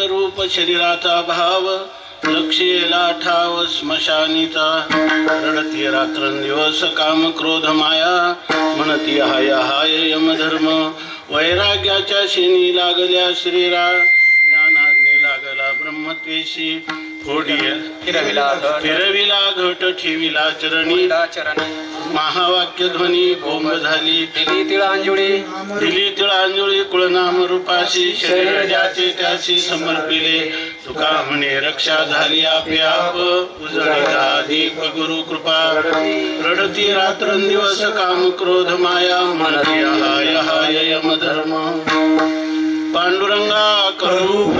रूप शरीराचा भाव लक्षेला ठाव स्मशानीचा रडती रात्रंदिवस काम क्रोध माया म्हणती हाय हाय यमधर्म वैराग्याच्या शेणी लागल्या श्रीरा ज्ञानाग्नी लागला ब्रह्मत्वेशी फिरविला घट ठेविला चरणी महावाक्य ध्वनी बोंब झाली दिली तिळांजुळी कुळनाम रूपाशी शरीर ज्याचे त्याशी समर्पिले तुका म्हणे रक्षा झाली आपोआप उजळला दीप गुरु कृपा रडती रात्रंदिवस काम क्रोध माया म्हणती हाय हाय यमधर्म पांडुरंगा करू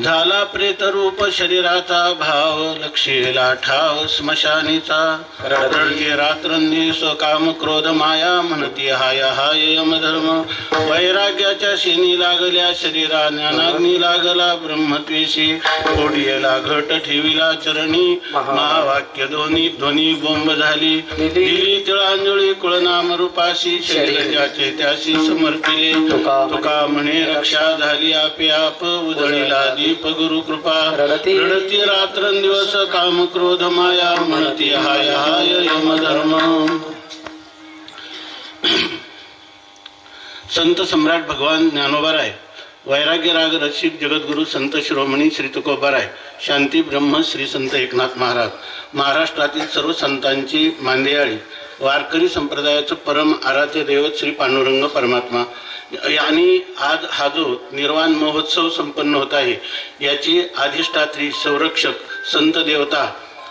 झाला प्रेत रूप शरीराचा भाव लक्षेला ठाव स्मशानीचा रडती रात्रंदिवस काम क्रोध माया म्हणती हाय हाय यमधर्म वैराग्याच्या शेणी लागल्या शरीरा ज्ञानाग्नी लागला ब्रह्मत्वेशी फोडियला घट ठेविला चरणी महावाक्य ध्वनी बोंब झाली दिली तिळांजुळी कुळनाम रूपाशी शरीर ज्याचे त्याशी समर्पिले तुका म्हणे रक्षा झाली आपोआप उधळीला दीप गुरु कृपा रडती रात्रंदिवस काम क्रोध माया म्हणती हाय हाय यमधर्म संत सम्राट भगवान ज्ञानोबाराय वैराग्य राग रसिक जगद्गुरु संत शिरोमणी श्री तुकोबाराय शांती ब्रह्म श्री संत एकनाथ महाराज महाराष्ट्रातील सर्व संतांची मांदियाळी वारकरी संप्रदायाचं परम आराध्य दैवत श्री पांडुरंग परमात्मा आणि आज हा जो निर्वाण महोत्सव संपन्न होत आहे याची अधिष्ठात्री संरक्षक संत देवता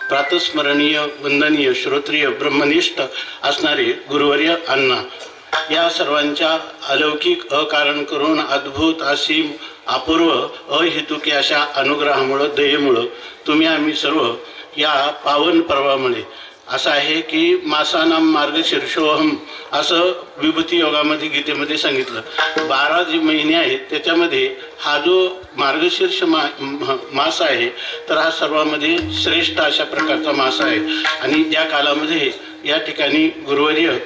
प्रातस्मरणीय वंदनीय श्रोत्रिय ब्रह्मनिष्ठ असणारे गुरुवर्य अण्णा या सर्वांच्या अलौकिक अकारण करून अद्भुत असीम अपूर्व अहेतुकी अशा अनुग्रहामुळे दयेमुळे तुम्ही आम्ही सर्व या पावन पर्वामुळे असं आहे की मासानाम मार्गशीर्षोहम असं विभूती योगामध्ये गीतेमध्ये सांगितलं 12 जे महिने आहेत त्याच्यामध्ये हा जो मार्गशीर्ष मास आहे तर हा सर्वांमध्ये श्रेष्ठ अशा प्रकारचा मास आहे आणि त्या कालामध्ये या ठिकाणी गुरुवर्य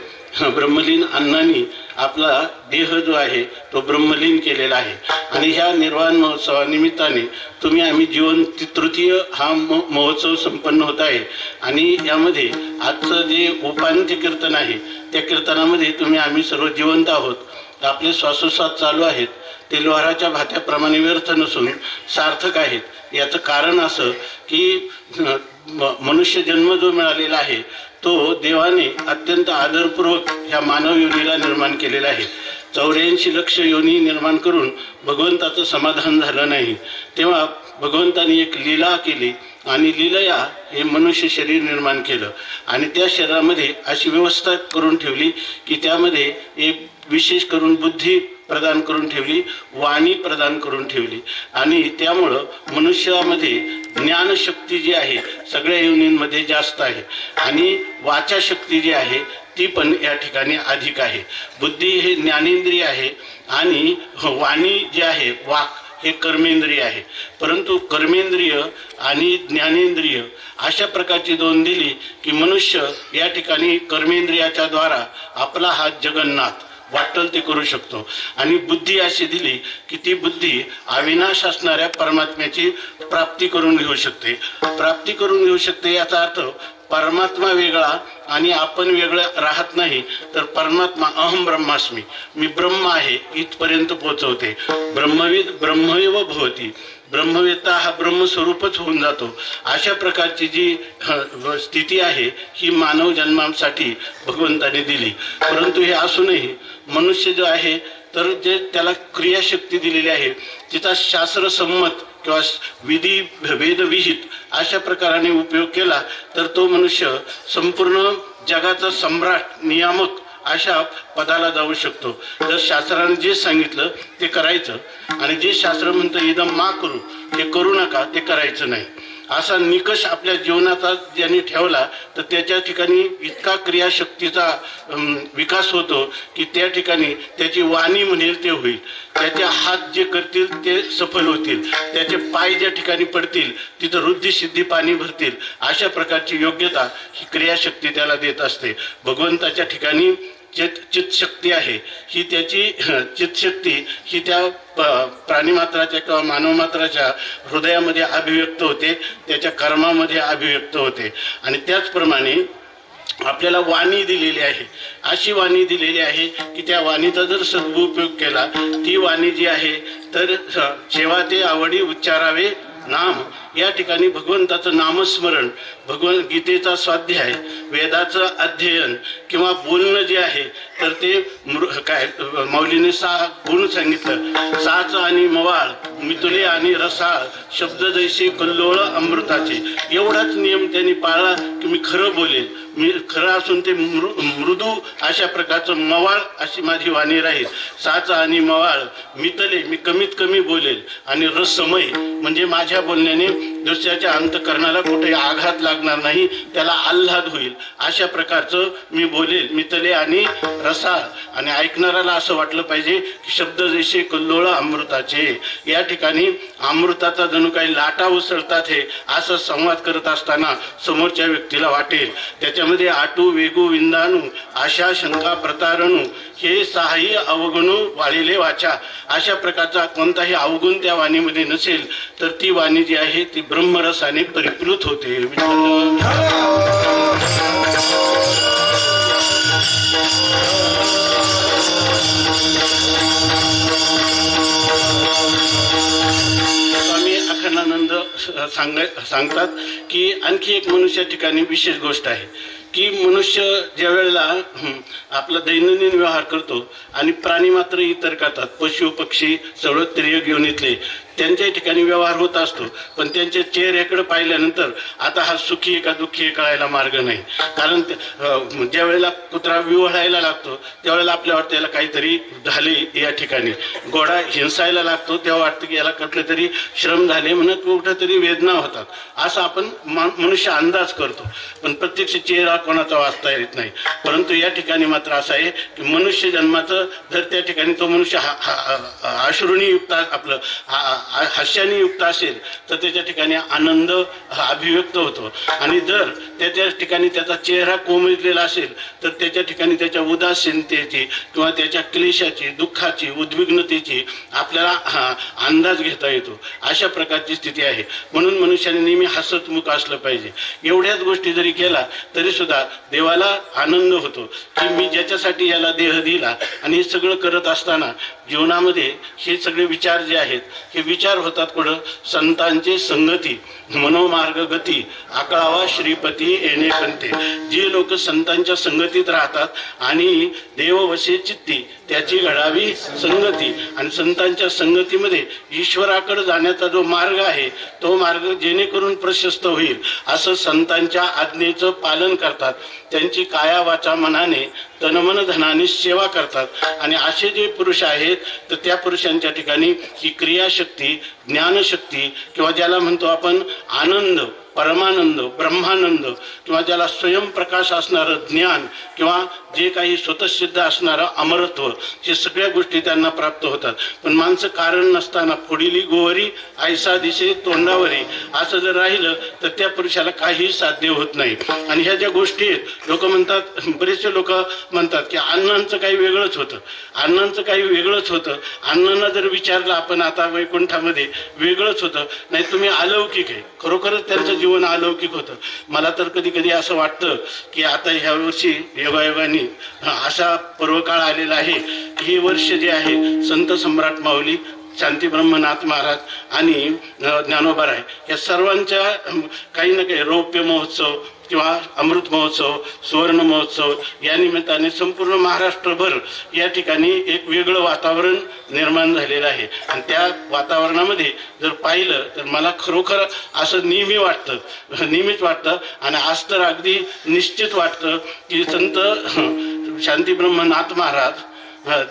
ब्रह्मलीन अण्णांनी आपला देह जो आहे तो ब्रह्मलीन केलेला आहे आणि ह्या निर्वाण महोत्सवानिमित्ताने तुम्ही आम्ही जीवन तृतीय हा महोत्सव संपन्न होत आहे आणि यामध्ये आजचं जे उपांत्य कीर्तन आहे त्या कीर्तनामध्ये तुम्ही आम्ही सर्व जिवंत आहोत आपले श्वासोश्वास चालू आहेत ते लोहाराच्या भात्याप्रमाणे व्यर्थ नसून सार्थक आहेत याचं कारण असं की मनुष्य जन्म जो मिळालेला आहे तो देवाने अत्यंत आदरपूर्वक ह्या मानव योनीला निर्माण केलेला आहे 84 लक्ष योनी निर्माण करून भगवंताचं समाधान झालं नाही तेव्हा भगवंताने एक लीला केली आणि लीलया हे मनुष्य शरीर निर्माण केलं आणि त्या शरीरामध्ये अशी व्यवस्था करून ठेवली की त्यामध्ये एक विशेष करून बुद्धी प्रदान करून ठेवली वाणी प्रदान करून ठेवली आणि त्यामुळं मनुष्यामध्ये ज्ञानशक्ती जी आहे सगळ्या योनींमध्ये जास्त आहे आणि वाचाशक्ती जी आहे ती पण या ठिकाणी अधिक आहे बुद्धी हे ज्ञानेंद्रिय आहे आणि वाणी जी आहे वाक हे कर्मेंद्रिय आहे परंतु कर्मेंद्रिय आणि ज्ञानेंद्रिय अशा प्रकारची दोन दिली की मनुष्य या ठिकाणी कर्मेंद्रियाच्या द्वारा आपला हा जगन्नाथ वाटल ते करू शकतो आणि बुद्धी अशी दिली की ती बुद्धी अविनाश असणाऱ्या परमात्म्याची प्राप्ती करून घेऊ शकते याचा अर्थ परमात्मा वेगळा आणि आपण वेगळं राहत नाही तर परमात्मा अहम ब्रह्मास्मी मी ब्रह्म आहे इथपर्यंत पोहोचवते ब्रह्मविद ब्रह्मैव भवती ब्रह्मवेत्ता हा ब्रह्मस्वरूपच होऊन जातो अशा प्रकारची जी स्थिती आहे ही मानव जन्मासाठी भगवंताने दिली परंतु हे असूनही मनुष्य जो आहे तर जे त्याला क्रियाशक्ती दिलेली आहे तिचा शास्त्रसंमत किंवा विधी वेदविहित अशा प्रकाराने उपयोग केला तर तो मनुष्य संपूर्ण जगाचा सम्राट नियामक अशा पदाला जाऊ शकतो। जर शास्त्राने जे सांगितलं ते करायचं आणि जे शास्त्र म्हणतं इदम मा करू ते करू नका ते करायचं नाही, असा निकष आपल्या जीवनाचा ज्यांनी ठेवला तर त्याच्या ठिकाणी इतका क्रियाशक्तीचा विकास होतो की त्या ठिकाणी त्याची वाणी म्हणेल ते होईल, त्याचे हात जे करतील ते सफल होतील, त्याचे पाय ज्या ठिकाणी पडतील तिथं रुद्धी सिद्धी पाणी भरतील, अशा प्रकारची योग्यता ही क्रियाशक्ती त्याला देत असते। भगवंताच्या ठिकाणी चित्तशक्ती आहे ही त्याची चित्तशक्ती ही त्या प्राणीमात्राच्या किंवा मानवमात्राच्या हृदयामध्ये अभिव्यक्त होते, त्याच्या कर्मामध्ये अभिव्यक्त होते। आणि त्याचप्रमाणे आपल्याला वाणी दिलेली आहे, अशी वाणी दिलेली आहे की त्या वाणीचा जर सदुपयोग केला ती वाणी जी आहे तर सेवा ते आवडी उच्चारावे नाम, या ठिकाणी भगवंताचं नामस्मरण, भगवद्गीतेचा स्वाध्याय, वेदाचं अध्ययन किंवा बोलणं जे आहे तर ते काय मौलीने 6 गुण सांगितलं, साच आणि मवाळ, मितुले आणि रसाळ, शब्द जैसे कल्लोळ अमृताचे, एवढाच नियम त्यांनी पाळला की मी खरं बोलेल, मी खरं असून ते मृदू अशा प्रकारचं मवाळ अशी माझी वाणी राहील, साच आणि मवाळ, मितले मी कमीत कमी बोलेल, आणि रसमय म्हणजे माझ्या बोलण्याने दुसऱ्याच्या अंतकरणाला कुठे आघात लागणार नाही, त्याला आल्हाद होईल अशा प्रकारचं मी बोलेल, मितले आणि रसाळ, आणि ऐकणाऱ्याला असं वाटलं पाहिजे की शब्द जैसे कल्लोळ अमृताचे, या ठिकाणी अमृताचा जणू काही लाटा उसळतात हे असं संवाद करत असताना समोरच्या व्यक्तीला वाटेल। त्याच्यामध्ये आटू वेगू विंदाणू आशा शंका प्रतारणू हे 6ही अवगुण वाळिले वाचा, अशा प्रकारचा कोणताही अवगुण त्या वाणीमध्ये नसेल तर ती वाणी जी आहे ती ब्रह्मरसाने परिप्लुत होते। स्वामी अखंडानंद सांगतात की आणखी एक मनुष्या ठिकाणी विशेष गोष्ट आहे की मनुष्य ज्या वेळेला आपला दैनंदिन व्यवहार करतो आणि प्राणी मात्र इतर करतात, पशु पक्षी सर्व त्रिय घेऊन येतले त्यांच्या ठिकाणी व्यवहार होत असतो, पण त्यांच्या चेहऱ्याकडे पाहिल्यानंतर आता हा सुखी आहे का दुःखी आहे कळायला मार्ग नाही। कारण ज्या वेळेला कुत्रा विवळायला लागतो त्यावेळेला आपल्या वाटतं याला काहीतरी झाले, या ठिकाणी घोडा हिंसायला लागतो तेव्हा वाटतं की याला कुठले तरी श्रम झाले म्हणत कुठं तरी वेदना होतात, असं आपण मनुष्य अंदाज करतो, पण प्रत्यक्ष चेहरा कोणाचा वाचता येत नाही। परंतु या ठिकाणी मात्र असं आहे की मनुष्य जन्माचं जर त्या ठिकाणी तो मनुष्य अश्रूनी युक्त आपलं हास्याने युक्त असेल तर त्याच्या ठिकाणी आनंद अभिव्यक्त होतो, आणि जर त्याच्या ठिकाणी त्याचा चेहरा कोमेजलेला असेल तर त्याच्या ठिकाणी त्याच्या उदासीनतेची किंवा त्याच्या क्लेशाची, दुःखाची, उद्विग्नतेची आपल्याला अंदाज घेता येतो, अशा प्रकारची स्थिती आहे। म्हणून मनुष्याने नेहमी हसतमुख असलं पाहिजे। एवढ्याच गोष्टी जरी केला तरी सुद्धा देवाला आनंद होतो की मी ज्याच्यासाठी याला देह दिला, आणि हे सगळं करत असताना जीवनामध्ये हे सगळे विचार जे आहेत हे विचार होतात कुठं, संतांचे संगती मनोमार्ग गती आकळावा श्रीपती येणे पंते, जे लोक संतांच्या संगतीत राहतात आणि देव वसे चित्ती त्याची घडावी संगती, आणि संतांच्या संगतीमध्ये ईश्वराकडे जाण्याचा जो मार्ग आहे तो मार्ग जेणेकरून प्रशस्त होईल असं संतांच्या आज्ञेचं पालन करतात, त्यांची काया वाचा मनाने तनमन धनाने सेवा करतात, आणि असे जे पुरुष आहेत तर त्या पुरुषांच्या ठिकाणी ही क्रियाशक्ती, ज्ञानशक्ती किंवा ज्याला म्हणतो आपण आनंद, परमानंद, ब्रह्मानंद किंवा ज्याला स्वयंप्रकाश असणारं ज्ञान किंवा जे काही स्वतःसिद्ध असणारं अमरत्व, हे सगळ्या गोष्टी त्यांना प्राप्त होतात। पण माणसं कारण नसताना फोडिली गोवरी ऐसा दिसे तोंडावरी असं जर राहिलं तर त्या पुरुषाला काही साध्य होत नाही। आणि ह्या ज्या गोष्टी आहेत लोक म्हणतात, बरेचसे लोक म्हणतात की अण्णांचं काही वेगळंच होतं, अण्णांचं काही वेगळंच होतं, अण्णांना जर विचारलं आपण आता वैकुंठामध्ये वेगळंच होतं, नाही तुम्ही अलौकिक आहे, खरोखरच त्यांचं जीवन अलौकिक होतं। मला तर कधी कधी असं वाटतं की आता ह्या वर्षी योगायोगाने असा पर्वकाळ आलेला आहे, हे वर्ष जे आहे संत सम्राट माऊली शांती ब्रह्मनाथ महाराज आणि ज्ञानोबाराय या सर्वांच्या काही ना काही रौप्य महोत्सव किंवा अमृत महोत्सव, सुवर्ण महोत्सव या निमित्ताने संपूर्ण महाराष्ट्रभर या ठिकाणी एक वेगळं वातावरण निर्माण झालेलं आहे. आणि त्या वातावरणामध्ये जर पाहिलं तर मला खरोखर असं नेहमीच वाटतं आणि आज तर अगदी निश्चित वाटतं की संत शांती ब्रह्मनाथ महाराज,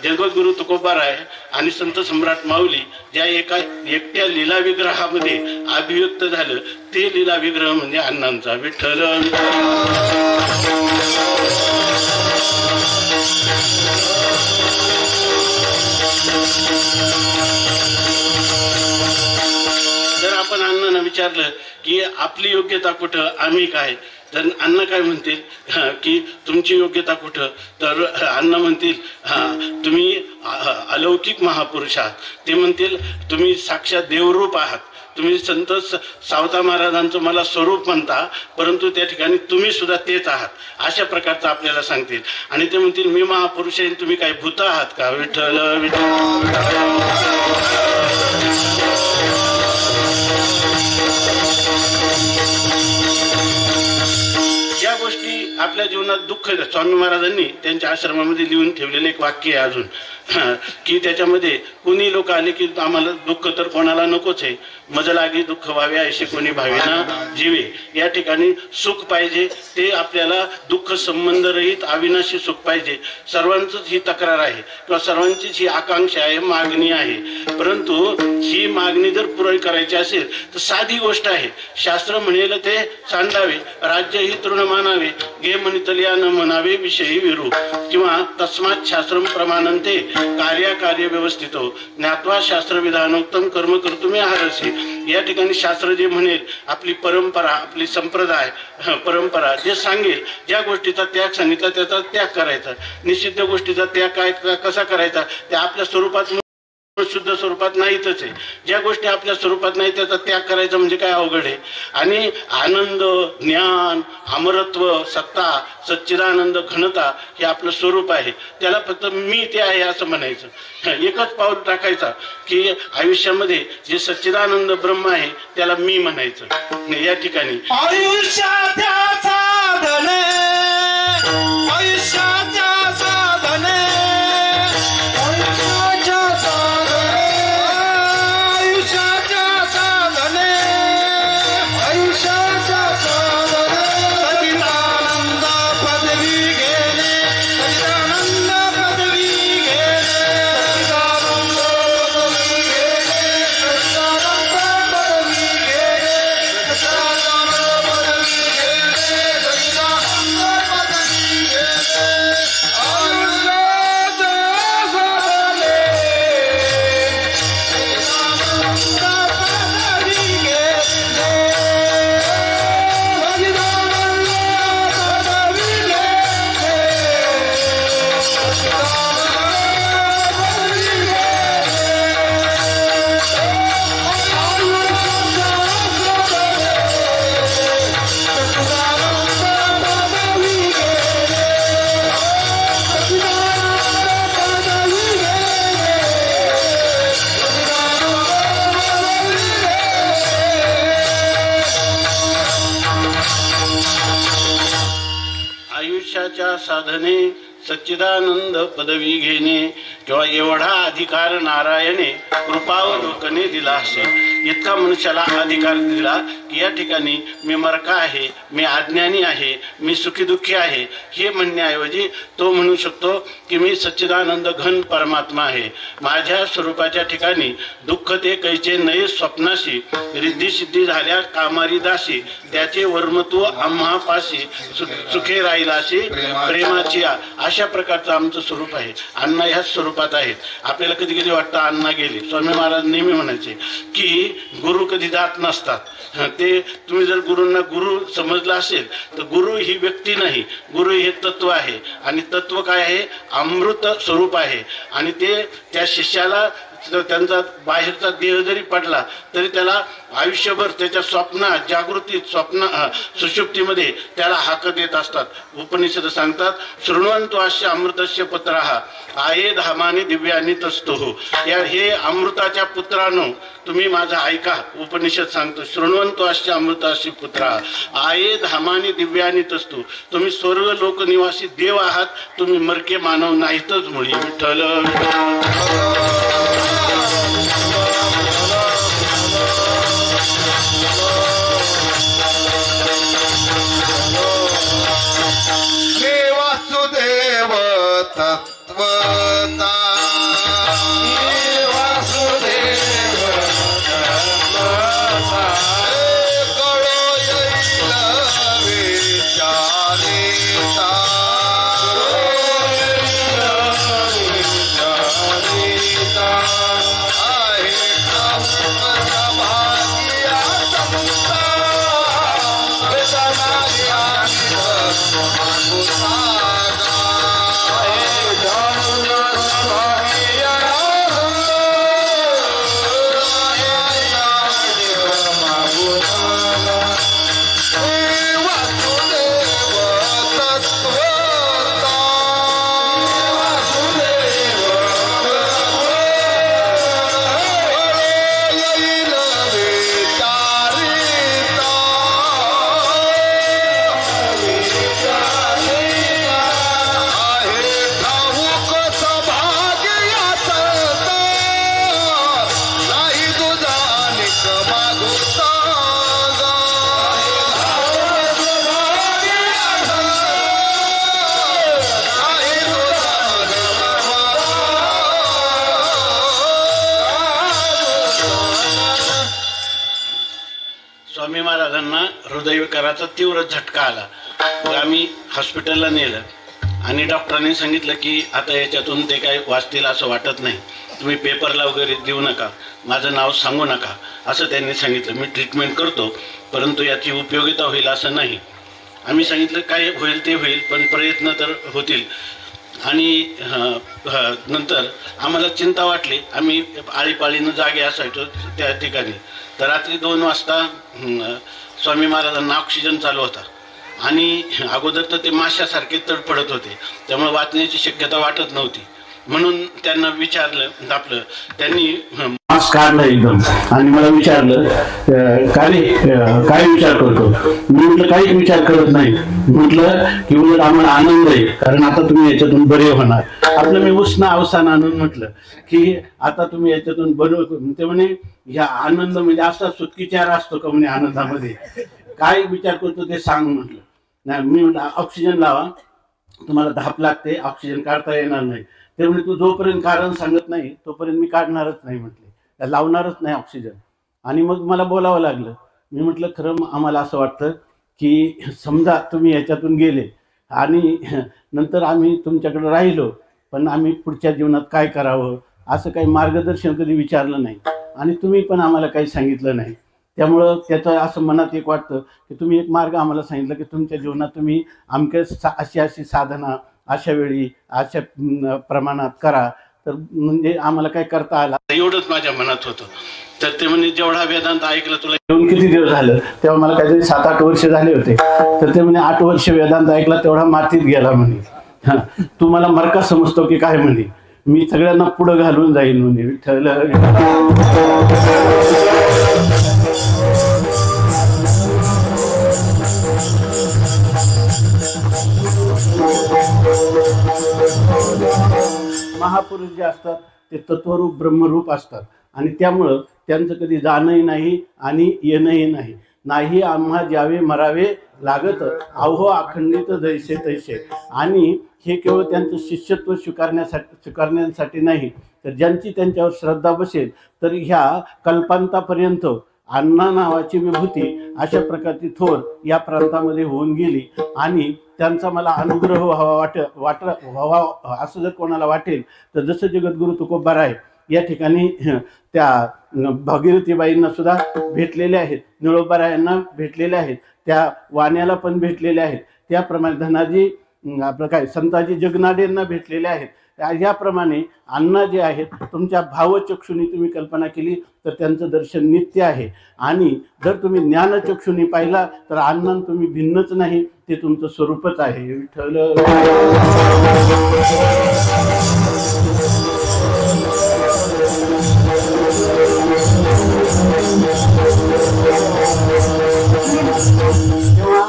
जगद्गुरु तुकोबाराय आणि संत सम्राट माऊली ज्या एका एकट्या लीला विग्रहामध्ये अभिव्यक्त झालं ते लीला विग्रह म्हणजे अण्णांचा विठ्ठल. जर आपण अण्णांना विचारलं की आपली योग्यता कुठं, आम्ही काय, तर अण्णा काय म्हणतील की तुमची योग्यता कुठं, तर अण्णा म्हणतील तुम्ही अलौकिक महापुरुष आहात. ते म्हणतील तुम्ही साक्षात देवरूप आहात. तुम्ही संत सावता महाराजांचं मला स्वरूप म्हणता, परंतु त्या ठिकाणी तुम्ही सुद्धा तेच आहात अशा प्रकारचं आपल्याला सांगतील. आणि ते म्हणतील मी महापुरुष आहे, तुम्ही काय भूत आहात का. विठ्ठल ज्या गोष्टी आपल्या जीवनात दुःख, स्वामी महाराजांनी त्यांच्या आश्रमामध्ये लिहून ठेवलेलं एक वाक्य आहे अजून की त्याच्यामध्ये कोणी लोक आले की आम्हाला दुःख तर कोणाला नकोच आहे, मज लागे दुःख व्हावे असे कोणी भावेना जीवे. या ठिकाणी सुख पाहिजे, ते आपल्याला दुःख संबंध रहित अविनाशी सुख पाहिजे. सर्वांचीच ही तक्रार आहे किंवा सर्वांचीच ही आकांक्षा आहे, मागणी आहे. परंतु ही मागणी जर पुरी करायची असेल तर साधी गोष्ट आहे. शास्त्र म्हणेल ते सांडावे, राज्य ही तृण मानावे, गे म्हणितलिया न म्हणावे विषयी विरू, किंवा तस्मात शास्त्रम प्रमाणंते कार्य व्यवस्थितो ज्ञात्वा शास्त्र विधानोक्तम कर्म कर्तुमे आहारसी. या ठिकाणी शास्त्र जे म्हणेल, आपली परंपरा, आपली संप्रदाय परंपरा जे सांगेल, ज्या गोष्टीचा त्याग सांगितला त्याचा त्याग करायचा, निषिद्ध गोष्टीचा त्याग कसा करायचा ते आपल्या स्वरूपात शुद्ध स्वरूपात नाहीतच आहे. ज्या गोष्टी आपल्या स्वरूपात नाही त्याचा त्याग करायचा म्हणजे काय अवघड आहे. आणि आनंद, ज्ञान, अमरत्व, सत्ता, सच्चिदानंद, घनता हे आपलं स्वरूप आहे. त्याला फक्त मी ते आहे असं म्हणायचं. एकच पाऊल टाकायचा की आयुष्यामध्ये जे सच्चिदानंद ब्रह्म आहे त्याला मी म्हणायचं. या ठिकाणी साधने सच्चिदानंद पदवी घेणे किंवा एवढा अधिकार नारायणे कृपावलोकने दिला असेल. इतका मनुष्याला अधिकार दिला की या ठिकाणी मी मरका आहे, मी अज्ञानी आहे, मी सुखी दुःखी आहे हे म्हणण्याऐवजी तो म्हणू शकतो की मी सच्चिदानंद घन परमात्मा आहे. माझ्या स्वरूपाच्या ठिकाणी दुःख ते कैचे नये स्वप्नाशी, रिद्धी सिद्धी झाल्या कामारी दासी, त्याचे वर्मत्व आम्हापाशी सुखे राहिलाशी प्रेमाची. अशा प्रकारचं आमचं स्वरूप आहे. अण्णा ह्याच स्वरूपात आहेत. आपल्याला कधी कधी वाटतं अण्णा गेले. स्वामी महाराज नेहमी म्हणायचे की गुरु कधी जात नसतात. ते तुम्ही जर गुरूंना गुरु समजला असेल तर गुरु ही व्यक्ती नाही, गुरु हे तत्व आहे. आणि तत्व काय आहे? अमृत स्वरूप आहे. आणि ते त्या शिष्याला त्यांचा बाहेरचा देह जरी पडला तरी त्याला आयुष्यभर त्याच्या स्वप्नात, जागृतीत, सुषुप्तीमध्ये त्याला हाक देत असतात. उपनिषद सांगतात, शृण्वन्तो अस्य अमृतस्य पुत्रः आये धामाने दिव्यानी तस्तुः. हे अमृताच्या पुत्रांनो तुम्ही माझा ऐका. उपनिषद सांगतो, शृण्वन्तो अस्य अमृतस्य पुत्रः आये धामाने दिव्यानी तस्तु. तुम्ही स्वर्ग लोक निवासी देव आहात, तुम्ही मरके मानव नाहीतच. मुळी विठ्ठल वासुदेव तत्वता स्वामी महाराजांना हृदयविकाराचा तीव्र झटका आला. आम्ही हॉस्पिटलला नेलं आणि डॉक्टरांनी सांगितलं की आता याच्यातून ते काय वाचतील असं वाटत नाही, तुम्ही पेपरला वगैरे देऊ नका, माझं नाव सांगू नका असं त्यांनी सांगितलं. मी ट्रीटमेंट करतो परंतु याची उपयोगिता होईल असं नाही. आम्ही सांगितलं काय होईल ते होईल, पण प्रयत्न तर होतील. आणि नंतर आम्हाला चिंता वाटली. आम्ही आळीपाळीनं जागे असायचो त्या ठिकाणी. तर रात्री 2 वाजता स्वामी महाराजांना ऑक्सिजन चालू होता आणि अगोदर तर ते माशासारखे तडफडत होते, त्यामुळे वाचण्याची शक्यता वाटत नव्हती. म्हणून त्यांना विचारलं, आपलं त्यांनी मास्क काढला एकदम आणि मला विचारलं काय विचार करतो. मी म्हटलं काहीच विचार करत नाही. म्हटलं की उलट आम्हाला आनंद आहे, कारण आता तुम्ही याच्यातून बरे होणार. आपलं मी उष्ण अवसान आणून म्हटलं की आता तुम्ही याच्यातून बरे. ते म्हणे ह्या आनंद म्हणजे असा सुटकीचार असतो का म्हणे आनंदामध्ये, काय विचार करतो ते सांग. म्हटलं नाही. मी म्हटलं ऑक्सिजन लावा, तुम्हाला धाप लागते, ऑक्सिजन काढता येणार नाही. ते म्हणजे तू जोपर्यंत कारण सांगत नाही तोपर्यंत मी काढणारच नाही म्हटले, लावणारच नाही ऑक्सिजन. आणि मग मला बोलावं लागलं. मी म्हटलं खरं आम्हाला असं वाटतं की समजा तुम्ही याच्यातून गेले आणि नंतर आम्ही तुमच्याकडे राहिलो, पण आम्ही पुढच्या जीवनात काय करावं असं काही मार्गदर्शन कधी विचारलं नाही आणि तुम्ही पण आम्हाला काही सांगितलं नाही. त्यामुळं त्याचं असं मनात एक वाटतं की तुम्ही एक मार्ग आम्हाला सांगितलं की तुमच्या जीवनात तुम्ही अमक्या अशी साधना अशा वेळी अशा प्रमाणात करा, तर म्हणजे आम्हाला काय करता आला. एवढंच माझ्या मनात होतं. तर ते म्हणजे जेवढा वेदांत ऐकलं तुला येऊन किती दिवस झालं, तेव्हा मला काहीतरी 7-8 वर्ष झाले होते. तर ते म्हणे 8 वर्ष वेदांत ऐकला तेवढा मातीत गेला म्हणे. तू मला मरका समजतो की काय म्हणे, मी सगळ्यांना पुढं घालून जाईन म्हणे. विठ्ठल महापुरुष जे असतात ते तत्वरूप ब्रह्मरूप असतात आणि त्यामुळं त्यांचं कधी जाणंही नाही आणि येणंही नाही. नाही आम्हा ज्यावे मरावे लागत अहो अखंडित जैसे तैसे. आणि हे केवळ त्यांचं शिष्यत्व स्वीकारण्यासाठी नाही, तर ज्यांची त्यांच्यावर श्रद्धा बसेल तर ह्या कल्पांतापर्यंत अण्णा नावाची विभूती अशा प्रकारची थोर या प्रांतामध्ये होऊन गेली. आणि त्यांचा मला अनुग्रह व्हावा असं जर कोणाला वाटेल तर जसं जगद्गुरु तुकोबाराय या ठिकाणी त्या भागीरथीबाईंना सुद्धा भेटलेले आहेत, निळोबारायांना भेटलेले आहेत, त्या वाण्याला पण भेटलेले आहेत, त्याप्रमाणे धनाजी आपलं काय संताजी जगनाडेंना भेटलेले आहेत. याप्रमाणे अण्णा जे आहेत तुमच्या भावचक्षुनी तुम्ही कल्पना केली तर त्यांचं दर्शन नित्य आहे, आणि जर तुम्ही ज्ञानचक्षुनी पाहिला तर अण्णा तुम्ही भिन्नच नाही, ते तुमचं स्वरूपच आहे. विठ्ठल तेव्हा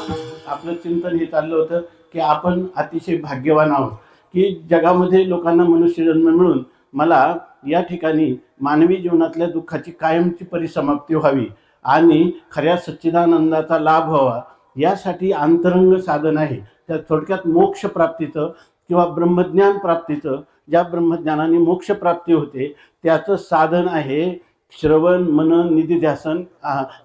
आपलं चिंतन हे चाललं होतं की आपण अतिशय भाग्यवान आहोत की जगामध्ये लोकांना मनुष्यजन्म मिळून मला या ठिकाणी मानवी जीवनातल्या दुःखाची कायमची परिसमाप्ती व्हावी आणि खऱ्या सच्चिदानंदाचा लाभ व्हावा, यासाठी अंतरंग साधन आहे. त्या थोडक्यात मोक्ष प्राप्तीचं किंवा ब्रह्मज्ञान प्राप्तीचं, ज्या ब्रह्मज्ञानाने मोक्ष प्राप्ती होते त्याचं साधन आहे श्रवण मनन निधिध्यासन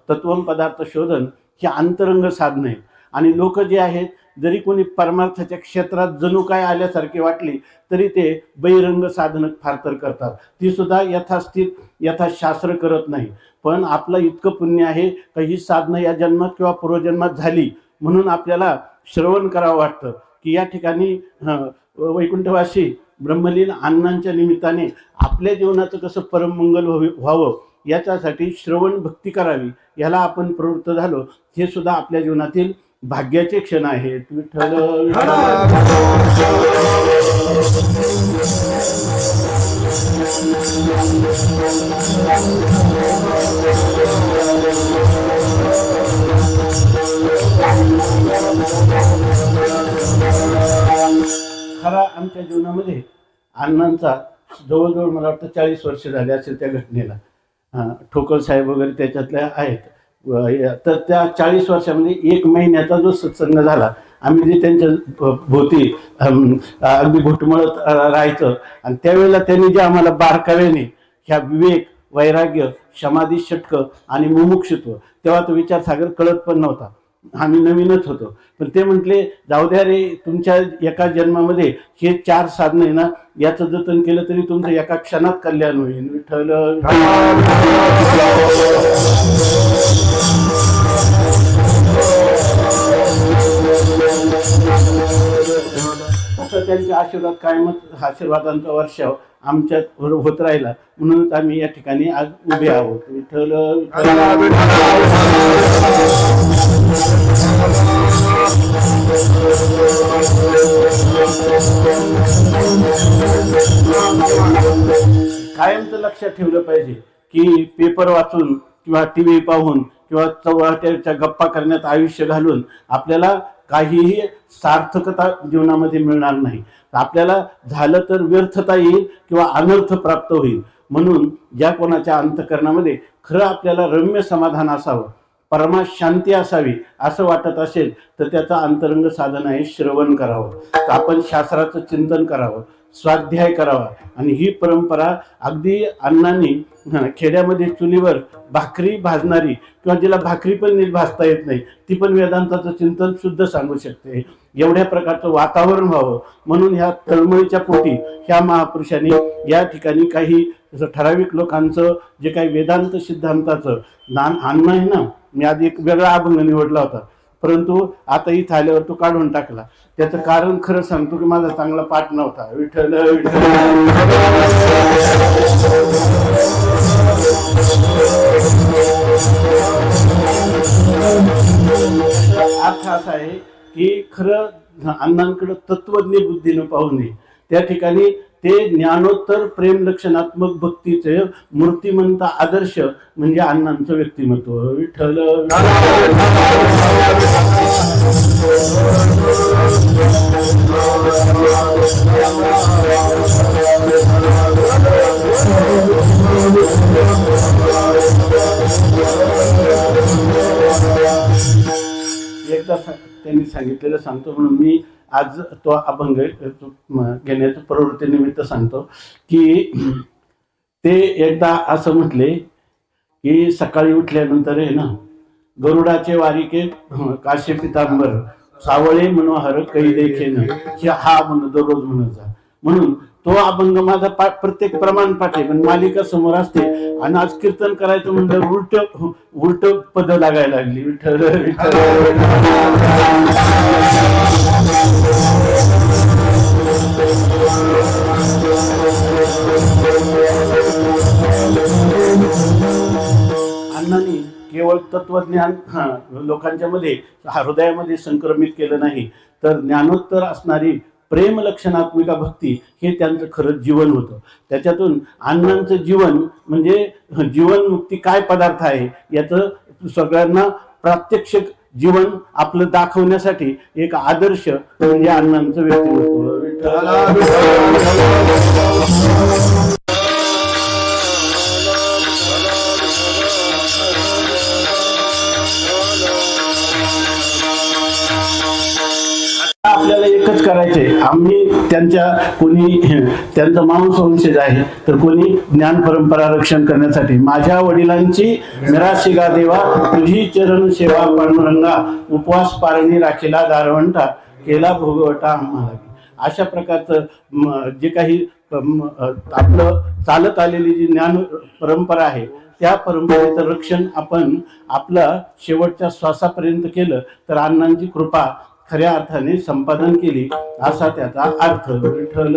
तत्वम पदार्थ शोधन, हे अंतरंग साधन आहे. आणि लोक जे आहेत जरी कोणी परमार्थाच्या क्षेत्रात जणू काय आल्यासारखे वाटली तरी ते बहिरंग साधन फार तर करतात, ती सुद्धा यथास्थित यथाशास्त्र करत नाही. पण आपलं इतकं पुण्य आहे का ही साधनं या जन्मात किंवा पूर्वजन्मात झाली म्हणून आपल्याला श्रवण करावं वाटतं की या ठिकाणी वैकुंठवासी ब्रह्मलीन अण्णांच्या निमित्ताने आपल्या जीवनाचं कसं परममंगल व्हावं याच्यासाठी श्रवण भक्ती करावी, याला आपण प्रवृत्त झालो, हे सुद्धा आपल्या जीवनातील भाग्याचे क्षण आहेत. विठ्ठल खरा आमच्या जीवनामध्ये अण्णांचा जवळजवळ मला वाटतं 40 वर्ष झाले असेल त्या घटनेला. ठोकर साहेब वगैरे त्याच्यातल्या आहेत. तर त्या 40 वर्षामध्ये 1 महिन्याचा जो सत्संग झाला, आम्ही जे त्यांच्या भोवती अगदी घुटमळत राहायचं आणि त्यावेळेला त्यांनी जे आम्हाला बारकाव्याने ह्या विवेक वैराग्य समाधी षटक आणि मुमुक्षुत्व, तेव्हा तो विचारसागर कळत पण नव्हता, आम्ही नवीनच होतो, पण ते म्हटले जाऊ द्या रे, तुमच्या एका जन्मामध्ये हे 4 साधनं आहे ना, याचं जतन केलं तरी तुमचं एका क्षणात कल्याण होईल. विठ्ठल असं त्यांचे आशीर्वाद कायमच आशीर्वादांचा वर्षाव आमच्यात होत राहिला, म्हणूनच आम्ही या ठिकाणी आज उभे आहोत. विठ्ठल कायमचं लक्षात ठेवलं पाहिजे की पेपर वाचून किंवा TV पाहून किंवा चौराट्याच्या गप्पा करण्यात आयुष्य घालून आपल्याला काहीही सार्थकता जीवनामध्ये मिळणार नाही. आपल्याला झालं तर व्यर्थता येईल किंवा अनर्थ प्राप्त होईल. म्हणून ज्या कोणाच्या अंतःकरणामध्ये खरं आपल्याला रम्य समाधान असावं, परमाशांती असावी असं वाटत असेल तर त्याचा अंतरंग साधन आहे श्रवण करावं, तर आपण शास्त्राचं चिंतन करावं, स्वाध्याय करावा. आणि ही परंपरा अगदी अण्णांनी खेड्यामध्ये चुलीवर भाकरी भाजणारी किंवा जिला भाकरी पण नीट भाजता येत नाही ती पण वेदांताचं चिंतन शुद्ध सांगू शकते, एवढ्या प्रकारचं वातावरण व्हावं म्हणून ह्या तळमळीच्या पोटी ह्या महापुरुषांनी या ठिकाणी काही ठराविक लोकांचं जे काही वेदांत सिद्धांताचं अण्णा आहे ना, मी आधी एक वेगळा अभंग निवडला होता, परंतु आता इथं आल्यावर तो काढून टाकला. त्याचं कारण खरं सांगतो की माझा चांगला पाठ नव्हता. विठ्ठल अर्थ असा आहे की खरं अण्णांकडे तत्वज्ञ बुद्धीनं पाहू नये, त्या ठिकाणी ते ज्ञानोत्तर प्रेम लक्षणात्मक भक्तीचे मूर्तिमंत आदर्श म्हणजे अण्णांचं व्यक्तिमत्व. विठ्ठल एकदा त्यांनी सांगितलेलं सांगतो म्हणून मी आज तो अभंग घेण्याचं प्रवृत्तीनिमित्त सांगतो की ते एकदा असं म्हटले की सकाळी उठल्यानंतर आहे ना, गरुडाचे वारिके काशे पितांबर सावळे मनोहर कै देखेन, हा म्हणून दररोज म्हणत जा. म्हणून तो अभंग माझा प्रत्येक प्रमाण पाठ आहे, पण मालिका समोर असते आणि आज कीर्तन करायचं म्हणजे उलट पद लागायला लागली. विठ्ठल विठ्ठल तत्वज्ञान लोकांच्या मध्ये हृदयामध्ये संक्रमित केलं नाही, तर ज्ञानोत्तर असणारी प्रेम लक्षणात्मिका भक्ती हे त्यांचं खरंच जीवन होतं. त्याच्यातून अण्णांचं जीवन म्हणजे जीवनमुक्ती काय पदार्थ आहे याचं सगळ्यांना प्रात्यक्षिक जीवन आपलं दाखवण्यासाठी एक आदर्श म्हणजे अण्णांचं व्यक्तिमत्व. आपल्याला एकच करायचंय, आम्ही त्यांचा माणूस वंशज आहे, तर कोणी ज्ञान परंपरा रक्षण करण्यासाठी माझ्या वडिलांची निराशिगा देवा तुझी चरण सेवा पांडुरंगा उपवास पारणी राखीला दारवंटा केला भोगवटा आम्हाला. अशा प्रकारचं जे काही आपलं चालत आलेली जी ज्ञान परंपरा आहे त्या परंपरेचं रक्षण आपण आपल्या शेवटच्या श्वासापर्यंत केलं तर अण्णांची कृपा खऱ्या अर्थाने संपादन केली असा त्याचा अर्थ. विठ्ठल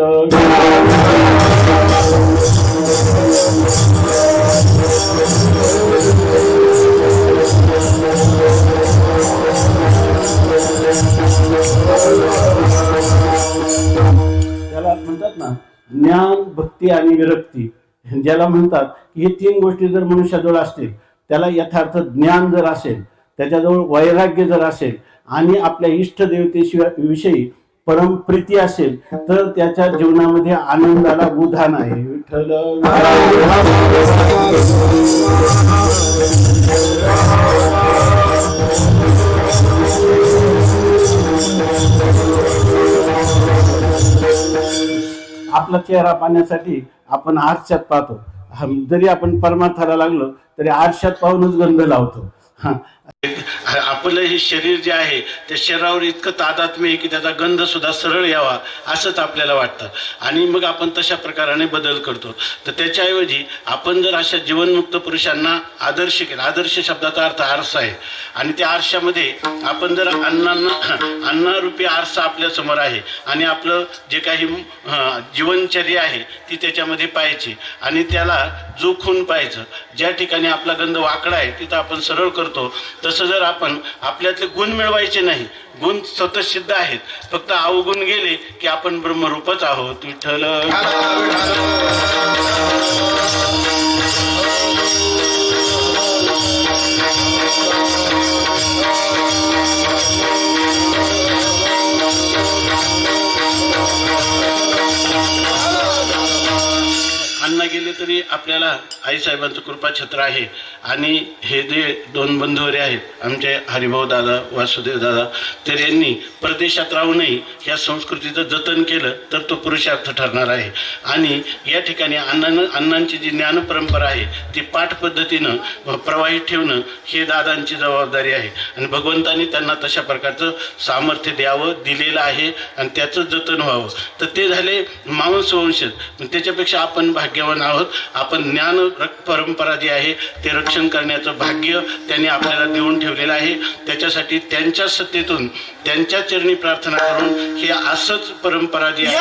त्याला म्हणतात ना ज्ञान, भक्ती आणि विरक्ती, ज्याला म्हणतात की हे तीन गोष्टी जर मनुष्याजवळ असतील, त्याला यथार्थ ज्ञान जर असेल, त्याच्याजवळ वैराग्य जर असेल आणि आपल्या इष्टदेवतेशिवाय विषयी परमप्रीती असेल तर त्याच्या जीवनामध्ये आनंदाला उधाण आहे. विठ्ठल आपला चेहरा पाहण्यासाठी आपण आरशात पाहतो, जरी आपण परमार्थाला लागलो तरी आरशात पाहूनच गंध लावतो. आपलं हे शरीर जे आहे त्या शरीरावर इतकं तादात्म्य आहे की त्याचा गंध सुद्धा सरळ यावा असंच आपल्याला वाटतं आणि मग आपण तशा प्रकाराने बदल करतो. तर त्याच्याऐवजी आपण जर अशा जीवनमुक्त पुरुषांना आदर्श केला, आदर्श शब्दाचा अर्थ आरसा आहे, आणि त्या आरशामध्ये आपण जर अन्नारूपी आरसा आपल्या समोर आहे आणि आपलं जे काही जीवनचर्या आहे ती त्याच्यामध्ये पाहायची आणि त्याला जोखून पाहायचं. ज्या ठिकाणी आपला गंध वाकडा आहे तिथं आपण सरळ करतो. तसं जर आपण आपल्यातले गुण मिळवायचे नाही, गुण स्वतः सिद्ध आहेत, फक्त अवगुण गेले की आपण ब्रह्मरूपच आहोत. विठ्ठल अण्णा गेले तरी आपल्याला आईसाहेबांचं कृपाछत्र आहे. आणि हे जे दोन बंधुवरे आहेत आमचे हरिभाऊ दादा, वासुदेव दादा, तर यांनी परदेशात राहूनही या संस्कृतीचं जतन केलं तर तो पुरुषार्थ ठरणार आहे. आणि या ठिकाणी अण्णांची जी ज्ञान परंपरा आहे ती पाठ पद्धतीनं प्रवाहित ठेवणं हे दादांची जबाबदारी आहे आणि भगवंतांनी त्यांना तशा प्रकारचं सामर्थ्य द्यावं, दिलेलं आहे आणि त्याचं जतन व्हावं. तर ते झाले मांस वंशज. त्याच्यापेक्षा आपण भाग्यवान आहोत. आपण ज्ञान परंपरा जी आहे ते रक्षण करण्याचं भाग्य त्यांनी आपल्याला देऊन ठेवलेलं आहे. त्याच्यासाठी त्यांच्या सत्तेतून त्यांच्या चरणी प्रार्थना करून ही असंच परंपरा जी आहे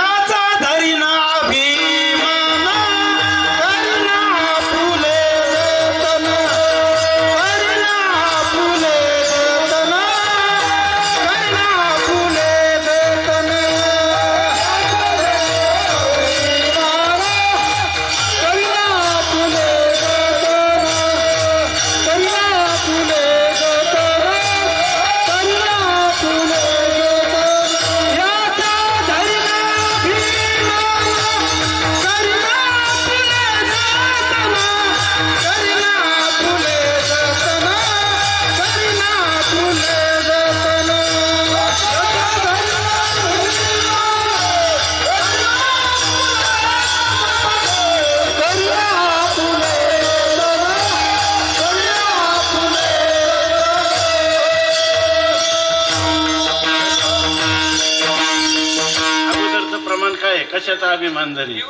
कशाचा अभिमान धरी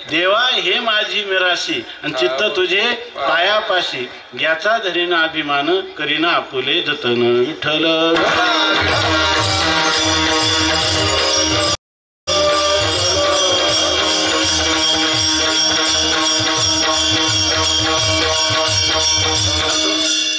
देवा हे माझी मिराशी आणि चित्त तुझे पायापाशी याचा धरीना अभिमान करीना आपुले जतन. विठ्ठल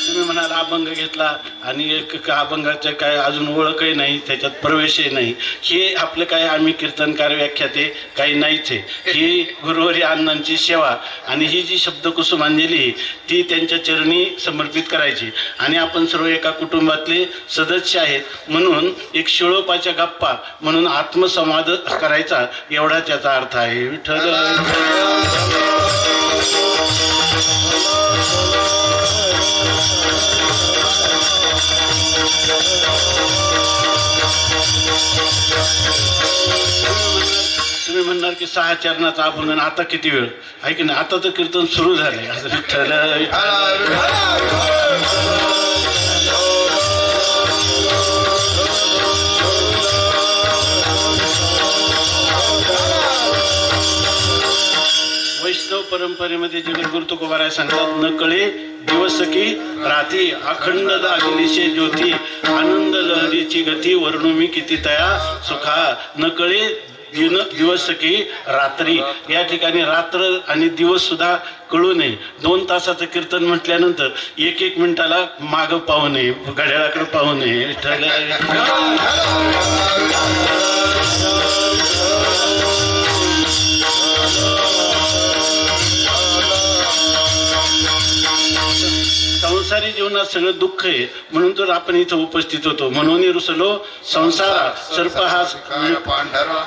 तुम्ही म्हणाल अभंग घेतला आणि एक अभंगाचं काय अजून ओळखही नाही, त्याच्यात प्रवेशही नाही, हे आपलं काय आम्ही कीर्तनकार व्याख्याते काही नाहीच आहे. ही गुरुवारी अण्णांची सेवा आणि ही जी शब्दकुसुमांजली ती त्यांच्या चरणी समर्पित करायची. आणि आपण सर्व एका कुटुंबातले सदस्य आहेत म्हणून एक शिळोपाच्या गप्पा म्हणून आत्मसंवाद करायचा एवढा त्याचा अर्थ आहे. विठ्ठल तुम्ही म्हणणार की 6 चरणाचा अभंग आता किती वेळ आहे की नाही, आता तर कीर्तन सुरू झाले. वैष्णव परंपरेमध्ये जगद्गुरु तुकोबाराय सांगतात, न कळे दिवस की राती अखंड दागिलीशे ज्योती आनंद लहरीची गती वर्णुमी किती तया सुखा. न कळे दिवस की रात्री, या ठिकाणी रात्र आणि दिवस सुद्धा कळू नये. 2 तासाचं कीर्तन म्हटल्यानंतर 1-1 मिनिटाला माग पाहू नये, घड्याळाकडे पाहू नये. संसारी जीवनात सगळं दुःख आहे म्हणून तर आपण इथं उपस्थित होतो. म्हणून रुसलो संसारा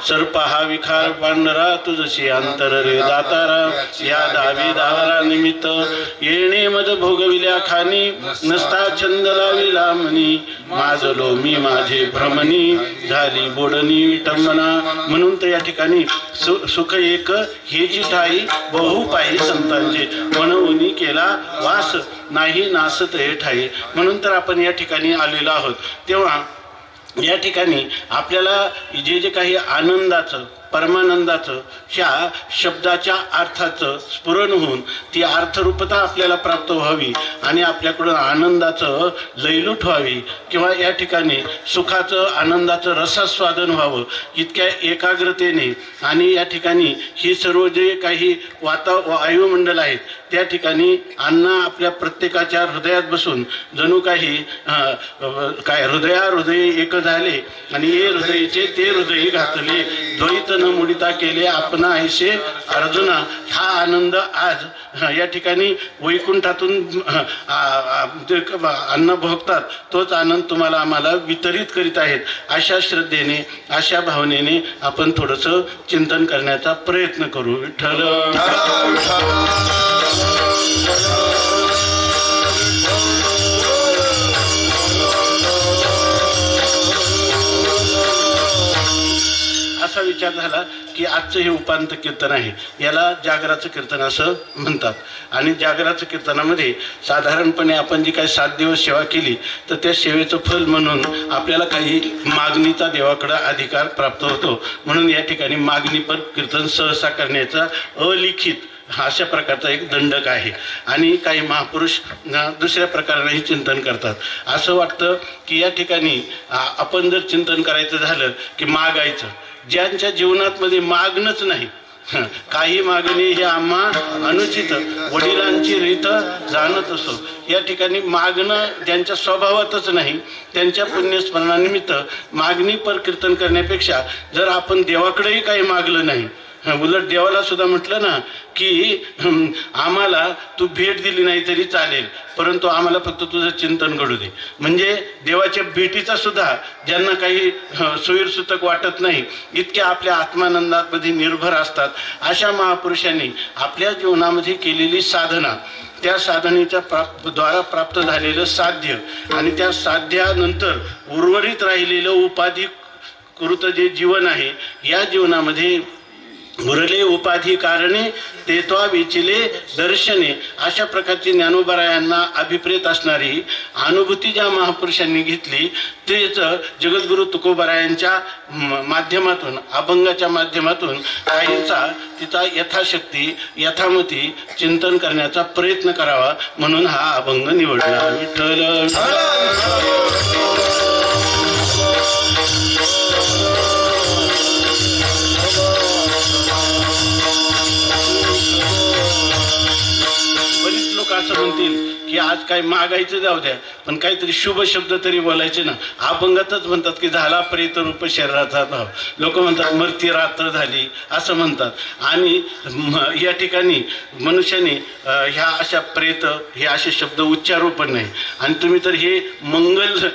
सर्प हा विखार पांढरा तुझशी अंतर रे दातारा. या दावी दारा निमित्त येणे मद भोगविल्या खानी नसता छंद लाविला मनी माझलो मी माझे भ्रमणी झाली बोडणी विटंबना. म्हणून तर या ठिकाणी सुख एक हे जी ठाई बहु पाही संतांचे म्हणून केला वास नाही नासत हे ठाई. म्हणून तर आपण या ठिकाणी आलेलो आहोत. तेव्हा या ठिकाणी आपल्याला जे काही आनंदाचं परमानंदाचं ह्या शब्दाच्या अर्थाचं स्फुरण होऊन ती अर्थरूपता आपल्याला प्राप्त व्हावी आणि आपल्याकडून आनंदाचं लयलूट व्हावी किंवा या ठिकाणी सुखाचं आनंदाचं रसास्वादन व्हावं इतक्या एकाग्रतेने आणि या ठिकाणी ही सर्व जे काही वायुमंडल आहेत त्या ठिकाणी अण्णा आपल्या प्रत्येकाच्या हृदयात बसून जणू काही काय हृदय एक झाले आणि हे हृदयचे ते हृदय घातले द्वैत न मुडिता केले आपण ऐसे अर्जुना. हा आनंद आज या ठिकाणी वैकुंठातून अन्न भोगतात तोच आनंद तुम्हाला आम्हाला वितरित करीत आहेत. अशा श्रद्धेने अशा भावनेने आपण थोडंसं चिंतन करण्याचा प्रयत्न करू. विठ्ठल असा विचार झाला की आजचं हे उपांत कीर्तन आहे, याला जागराचं कीर्तन असं म्हणतात. आणि जागराचं कीर्तनामध्ये साधारणपणे आपण जी काही 7 दिवस सेवा केली तर त्या सेवेचं फल म्हणून आपल्याला काही मागणीचा देवाकडे अधिकार प्राप्त होतो. म्हणून या ठिकाणी मागणीपर कीर्तन सहसा करण्याचा अलिखित अशा प्रकारचा एक दंडक आहे. आणि काही महापुरुष दुसऱ्या प्रकारानेही चिंतन करतात. असं वाटतं की या ठिकाणी आपण जर चिंतन करायचं झालं की मागायचं, ज्यांच्या जीवनात मध्ये मागणंच नाही, काही मागणी हे आम्हा अनुचित वडिलांची रीत जाणत असो. या ठिकाणी मागणं ज्यांच्या स्वभावातच नाही त्यांच्या पुण्यस्मरणानिमित्त मागणी पर कीर्तन करण्यापेक्षा जर आपण देवाकडेही काही मागलं नाही, उलट देवाला सुद्धा म्हटलं ना की आम्हाला तू भेट दिली नाही तरी चालेल परंतु आम्हाला फक्त तुझं चिंतन घडू दे. म्हणजे देवाच्या भेटीचा सुद्धा ज्यांना काही सोयीरसूतक वाटत नाही इतक्या आपल्या आत्मानंदामध्ये निर्भर असतात अशा महापुरुषांनी आपल्या जीवनामध्ये केलेली साधना, त्या साधनेच्या द्वारा प्राप्त झालेलं साध्य आणि त्या साध्यानंतर उर्वरित राहिलेलं उपाधी कृत जे जीवन आहे या जीवनामध्ये उरले उपाधी कारणे तेत्वा विचिले दर्शने अशा प्रकारची ज्ञानोबारायांना अभिप्रेत असणारी अनुभूती ज्या महापुरुषांनी घेतली तेच जगद्गुरु तुकोबारायांच्या माध्यमातून अभंगाच्या माध्यमातून काहींचा तिचा यथाशक्ती यथामती चिंतन करण्याचा प्रयत्न करावा म्हणून हा अभंग निवडला. विठ्ठल असं म्हणतील की आज काय मागायचं जाऊ द्या पण काहीतरी शुभ शब्द तरी बोलायचे ना. अभंगातच म्हणतात की झाला प्रेत रूप शरीराचा भाव. लोक म्हणतात मरती रात्र झाली असं म्हणतात. आणि या ठिकाणी मनुष्याने ह्या अशा प्रेत हे असे शब्द उच्चारू पण नाही. आणि तुम्ही तर हे मंगल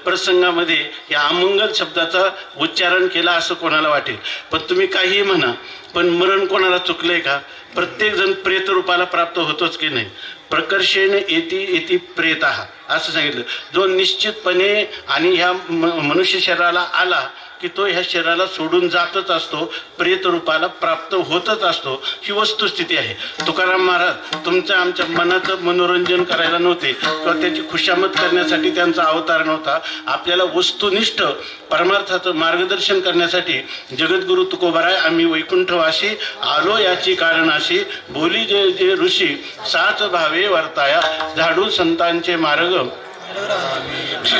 प्रसंगामध्ये या अमंगल शब्दाचा उच्चारण केला असं कोणाला वाटेल. पण तुम्ही काहीही म्हणा, पण मरण कोणाला चुकलंय का? प्रत्येक जण प्रेत रूपाला प्राप्त होतोच की नाही. प्रकर्षेने येती प्रेतः असं सांगितलं. जो निश्चितपणे आणि ह्या मनुष्य शरीराला आला की तो ह्या शरीराला सोडून जातच असतो, प्रेत रूपाला प्राप्त होतच असतो. ही वस्तुस्थिती आहे. तुकाराम महाराज तुमच्या आमच्या मनाचं मनोरंजन करायला नव्हते किंवा त्याची खुशामत करण्यासाठी त्यांचा अवतार नव्हता. आपल्याला वस्तुनिष्ठ परमार्थाचं मार्गदर्शन करण्यासाठी जगद्गुरु तुकोबाराय आम्ही वैकुंठवासी आलो याची कारणाशी बोली जे जे ऋषी साच भावे वर्ताया झाडू संतांचे मार्ग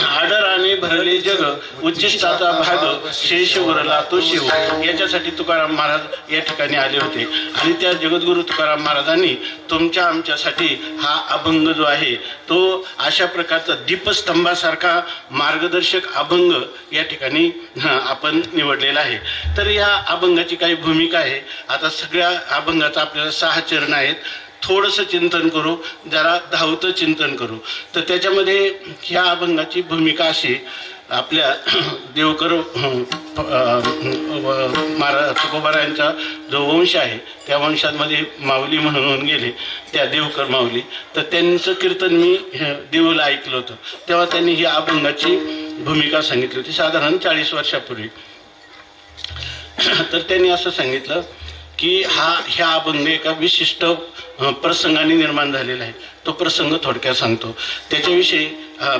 आदराने भरले जग उच्चिष्टाचा भाग शेष उरला तो शिव. याच्यासाठी तुकाराम महाराज या ठिकाणी आले होते. आणि त्या जगद्गुरु तुकाराम महाराजांनी तुमच्या आमच्यासाठी हा अभंग जो आहे तो अशा प्रकारचा दीपस्तंभासारखा मार्गदर्शक अभंग या ठिकाणी आपण निवडलेला आहे. तर या अभंगाची काही भूमिका आहे. आता सगळ्या अभंगाचा आपल्याला 6 चरण आहेत. थोडंसं चिंतन करू, जरा धावतं चिंतन करू. तर त्याच्यामध्ये ह्या अभंगाची भूमिका अशी, आपल्या देवकर महाराज तुकोबारायांचा जो वंश आहे त्या वंशामध्ये माऊली म्हणून गेले, त्या देवकर माऊली. तर त्यांचं कीर्तन मी देऊला ऐकलं होतं. तेव्हा त्यांनी ही अभंगाची भूमिका सांगितली होती साधारण 40 वर्षापूर्वी. तर त्यांनी असं सांगितलं की ह्या अभंग एका विशिष्ट प्रसंगाने निर्माण झालेला आहे. तो प्रसंग थोडक्यात सांगतो. त्याच्याविषयी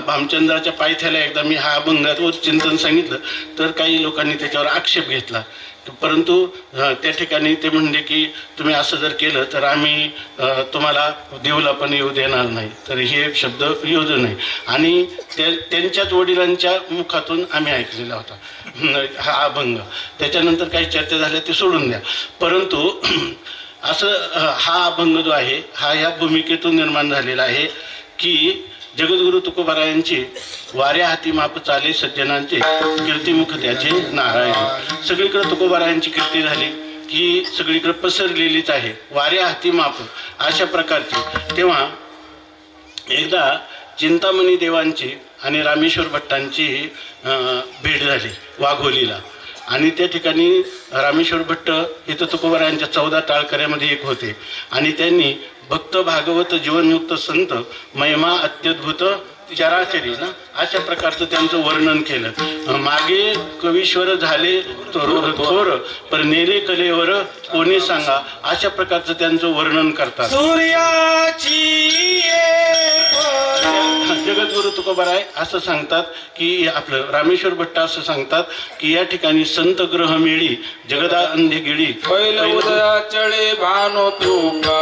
भामचंद्राच्या पायथ्याला एकदा मी हा अभंगावर चिंतन सांगितलं तर काही लोकांनी त्याच्यावर आक्षेप घेतला. परंतु त्या ठिकाणी ते म्हणले की तुम्ही असं जर केलं तर आम्ही तुम्हाला देऊला पण येऊ देणार नाही. तर हे शब्द येऊ दे नाही. आणि त्यांच्याच वडिलांच्या मुखातून आम्ही ऐकलेला होता हा अभंग. त्याच्यानंतर काही चर्चा झाल्या ते सोडून द्या. परंतु असं हा अभंग जो आहे हा ह्या भूमिकेतून निर्माण झालेला आहे की जगद्गुरु तुकोबारायांची वाऱ्या हाती माप चाले सज्जनांचे कीर्तिमुख त्याचे नारायण. सगळीकडे तुकोबारायांची कीर्ती झाली की सगळीकडे पसरलेलीच आहे, वाऱ्या हाती माप अशा प्रकारची. तेव्हा एकदा चिंतामणी देवांची आणि रामेश्वर भट्टांची भेट झाली वाघोलीला. आणि त्या ठिकाणी रामेश्वर भट्ट इथं तुकोबारायांच्या 14 टाळकऱ्यामध्ये एक होते. आणि त्यांनी भक्त भागवत जीवनयुक्त संत महिमा अत्यद्भुत चराचरी ना अशा प्रकारचं त्यांचं वर्णन केलं. मागे कवीश्वर झाले थोर पर नेले कलेवर कोणी सांगा अशा प्रकारचं त्यांचं वर्णन करतात. जगद्गुरु तुकोबाराय असं सांगतात की आपलं रामेश्वर भट्ट असं सांगतात की या ठिकाणी संत ग्रह मिळी जगदा अंधे गिळी चळे भानो तुका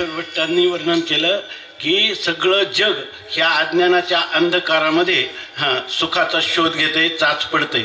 भट्टांनी वर्णन केलं की सगळं जग ह्या अज्ञानाच्या अंधकारामध्ये सुखाचा शोध घेते, चाच पडते.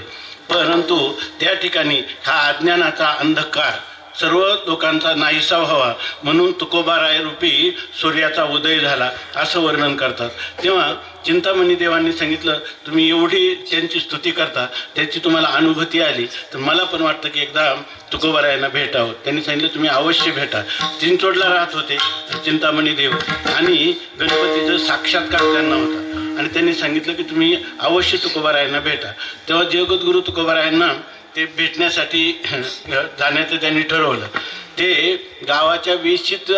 परंतु त्या ठिकाणी हा अज्ञानाचा अंधकार सर्व लोकांचा नाहीसा व्हावा म्हणून तुकोबाराय रूपी सूर्याचा उदय झाला असं वर्णन करतात. तेव्हा चिंतामणी देवांनी सांगितलं, तुम्ही एवढी त्यांची स्तुती करता, त्याची तुम्हाला अनुभूती आली, तर मला पण वाटतं की एकदा तुकोबारायांना भेटावं. त्यांनी सांगितलं तुम्ही अवश्य भेटा. चिंचोडला राहत होते चिंतामणी देव आणि गणपतीचं साक्षात्कार त्यांना होता आणि त्यांनी सांगितलं की तुम्ही अवश्य तुकोबारायांना भेटा. तेव्हा जगद्गुरु तुकोबारायांना ते भेटण्यासाठी जाण्याचं त्यांनी ठरवलं. ते गावाच्या वेशीत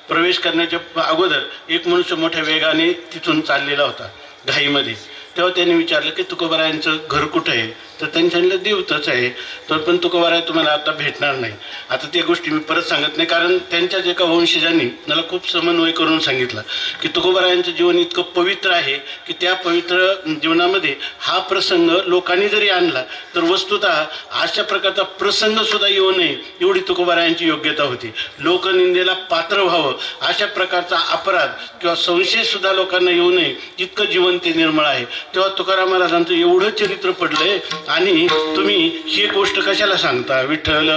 प्रवेश करण्याच्या अगोदर एक मनुष्य मोठ्या वेगाने तिथून चाललेला होता घाईमध्ये. तेव्हा त्यांनी विचारलं की तुकोबारायांचं घर कुठं आहे, तर त्यांनी सांगितलं देवतच आहे. तर पण तुकोबाराय तुम्हाला आता भेटणार नाही. आता त्या गोष्टी मी परत सांगत नाही, कारण त्यांच्याच एका वंशजांनी मला खूप समन्वय करून सांगितलं की तुकोबारायांचं जीवन इतकं पवित्र आहे की त्या पवित्र जीवनामध्ये हा प्रसंग लोकांनी जरी आणला तर वस्तुतः अशा प्रकारचा प्रसंग सुद्धा येऊ नये एवढी तुकोबारायांची योग्यता होती. लोकनिंदेला पात्र व्हावं अशा प्रकारचा अपराध किंवा संशय सुद्धा लोकांना येऊ नये इतकं जीवन ते निर्मळ आहे. तेव्हा तुकाराम महाराजांचं एवढं चरित्र पडलंय आणि तुम्ही ही गोष्ट कशाला सांगता. विठ्ठल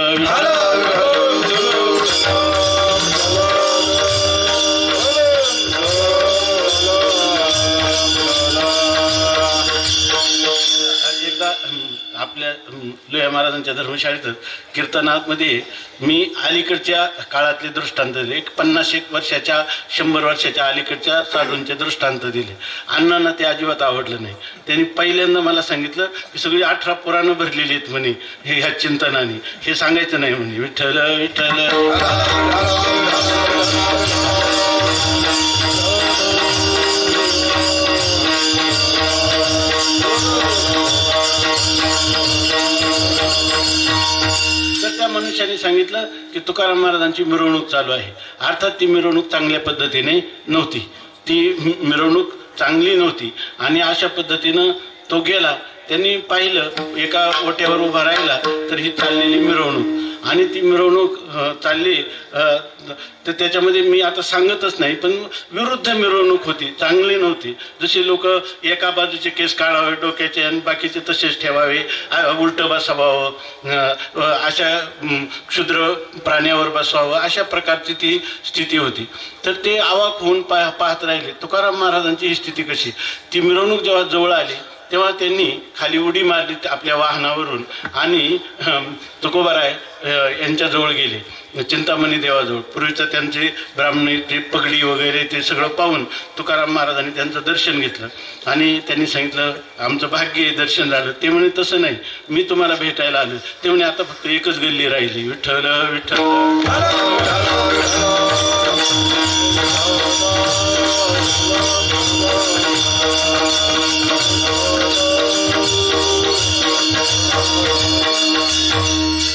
एकदा आपल्या लोह्या महाराजांच्या धर्मशाळेतच कीर्तनामध्ये मी अलीकडच्या काळातले दृष्टांत दिले. 50-1 वर्षाच्या 100 वर्षाच्या अलीकडच्या साधूंचे दृष्टांत दिले. अण्णांना ते अजिबात आवडलं नाही. त्यांनी पहिल्यांदा मला सांगितलं की सगळी 18 पुराणं भरलेली आहेत म्हणे ह्या चिंतनाने, हे सांगायचं नाही म्हणे. विठ्ठल विठ्ठल तर त्या मनुष्याने सांगितलं की तुकाराम महाराजांची मिरवणूक चालू आहे. अर्थात ती मिरवणूक चांगल्या पद्धतीने नव्हती, ती मिरवणूक चांगली नव्हती आणि अशा पद्धतीनं तो गेला. त्यांनी पाहिलं एका ओट्यावर उभा राहिला तर ही चाललेली मिरवणूक आणि ती मिरवणूक चालली तर त्याच्यामध्ये मी आता सांगतच नाही, पण विरुद्ध मिरवणूक होती, चांगली नव्हती. जसे लोक एका बाजूचे केस काढावे डोक्याचे आणि बाकीचे तसेच ठेवावे, उलटं बसावावं, अशा क्षुद्र प्राण्यावर बसवावं, अशा प्रकारची ती स्थिती होती. तर ते अवाक होऊन पाहत राहिले तुकाराम महाराजांची ही स्थिती कशी. ती मिरवणूक जेव्हा जवळ आली तेव्हा त्यांनी खाली उडी मारली आपल्या वाहनावरून आणि तुकोबाराय यांच्याजवळ गेले, चिंतामणी देवाजवळ. पूर्वीचं त्यांचे ब्राह्मणी ते पगडी वगैरे ते सगळं पाहून तुकाराम महाराजांनी त्यांचं दर्शन घेतलं आणि त्यांनी सांगितलं आमचं भाग्य आहे, दर्शन झालं. ते म्हणे तसं नाही, मी तुम्हाला भेटायला आलो. ते म्हणे आता फक्त एकच गल्ली राहिली. विठ्ठल विठ्ठल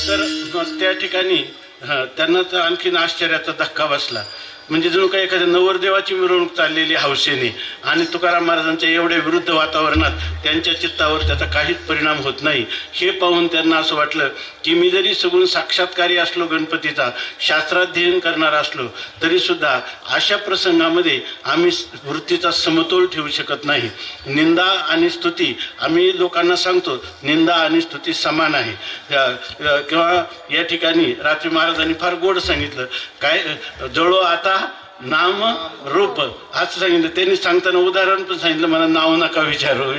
तर त्या ठिकाणी त्यांना तर आणखीन आश्चर्याचा धक्का बसला. म्हणजे जणू काही एखाद्या नवरदेवाची मिरवणूक चाललेली हौसेने आणि तुकाराम महाराजांच्या एवढ्या विरुद्ध वातावरणात त्यांच्या चित्तावर त्याचा काहीच परिणाम होत नाही. हे पाहून त्यांना असं वाटलं की मी जरी सगुण साक्षात्कारी असलो, गणपतीचा शास्त्राध्ययन करणार असलो, तरी सुद्धा अशा प्रसंगामध्ये आम्ही वृत्तीचा समतोल ठेवू शकत नाही. निंदा आणि स्तुती आम्ही लोकांना सांगतो, निंदा आणि स्तुती समान आहे. किंवा या ठिकाणी रात्री महाराजांनी फार गोड सांगितलं, काय जळो आता नाम रूप असं सांगितलं. त्यांनी सांगताना उदाहरण पण सांगितलं, मला नाव नका विचारू.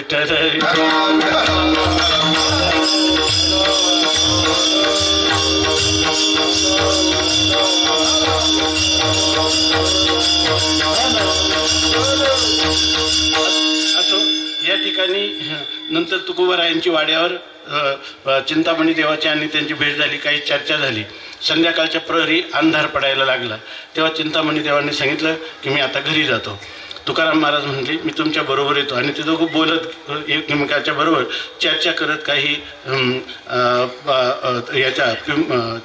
असो या ठिकाणी नंतर तुकोबारायांची वाड्यावर चिंतामणी देवाची आणि त्यांची भेट झाली, काही चर्चा झाली. संध्याकाळच्या प्रहरी अंधार पडायला लागला. तेव्हा चिंतामणी देवांनी सांगितलं की मी आता घरी जातो. तुकाराम महाराज म्हणले मी तुमच्या बरोबर येतो आणि ते दोघं बोलत एकमेकाच्या बरोबर चर्चा करत काही याच्या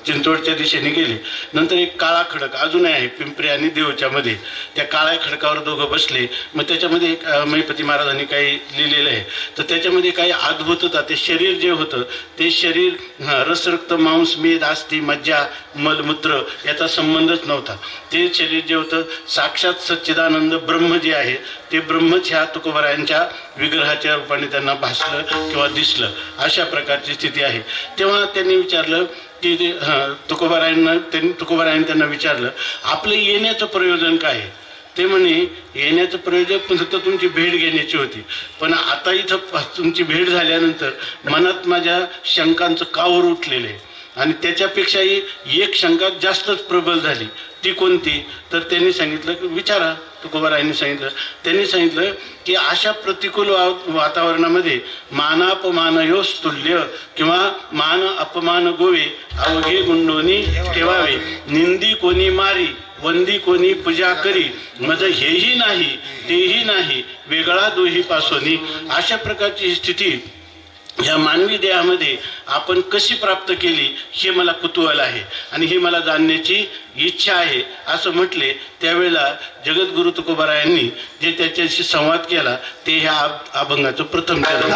चिंचवडच्या दिशेने गेले. नंतर एक काळा खडक अजूनही आहे पिंपरी आणि देवच्या मध्ये, त्या काळ्या खडकावर दोघं बसले. मग त्याच्यामध्ये एक महिपती महाराजांनी काही लिहिलेलं आहे. तर त्याच्यामध्ये काही अद्भुत होता. ते शरीर जे होतं ते शरीर रस रक्त मांस मेद अस्थी मज्जा मलमूत्र याचा संबंधच नव्हता. ते शरीर जे होतं साक्षात सच्चिदानंद ब्रह्म जे आहे ते ब्रह्मच ह्या तुकोबारायांच्या विग्रहाच्या रूपाने त्यांना भासलं किंवा दिसलं, अशा प्रकारची स्थिती आहे. तेव्हा त्यांनी विचारलं की तुकोबारायांना त्यांना विचारलं आपलं येण्याचं प्रयोजन काय आहे. ते म्हणे येण्याचं प्रयोजन फक्त तुमची भेट घेण्याची होती, पण आता इथं तुमची भेट झाल्यानंतर मनात माझ्या शंकांचं कावर उठलेलं आहे आणि त्याच्यापेक्षाही एक शंका जास्तच प्रबल झाली. ती कोणती? तर त्यांनी सांगितलं की विचारा. तुकोबारायांनी त्यांनी सांगितलं की अशा प्रतिकूल वातावरणामध्ये मानापमानयोस तुल्य किंवा मान अपमान गोवे अवघे गुंडोनी ठेवावे, निंदी कोणी मारी वंदी कोणी पूजा करी, मज हेही नाही तेही नाही वेगळा दोही पासोनी. अशा प्रकारची स्थिती या मानवी देहामध्ये आपण कशी प्राप्त केली हे मला कुतूहल आहे आणि हे मला जाणण्याची इच्छा आहे असं म्हटले. त्यावेळेला जगद्गुरु तुकोबारायांनी जे त्याच्याशी संवाद केला ते ह्या अभंगाचं प्रथम चरण.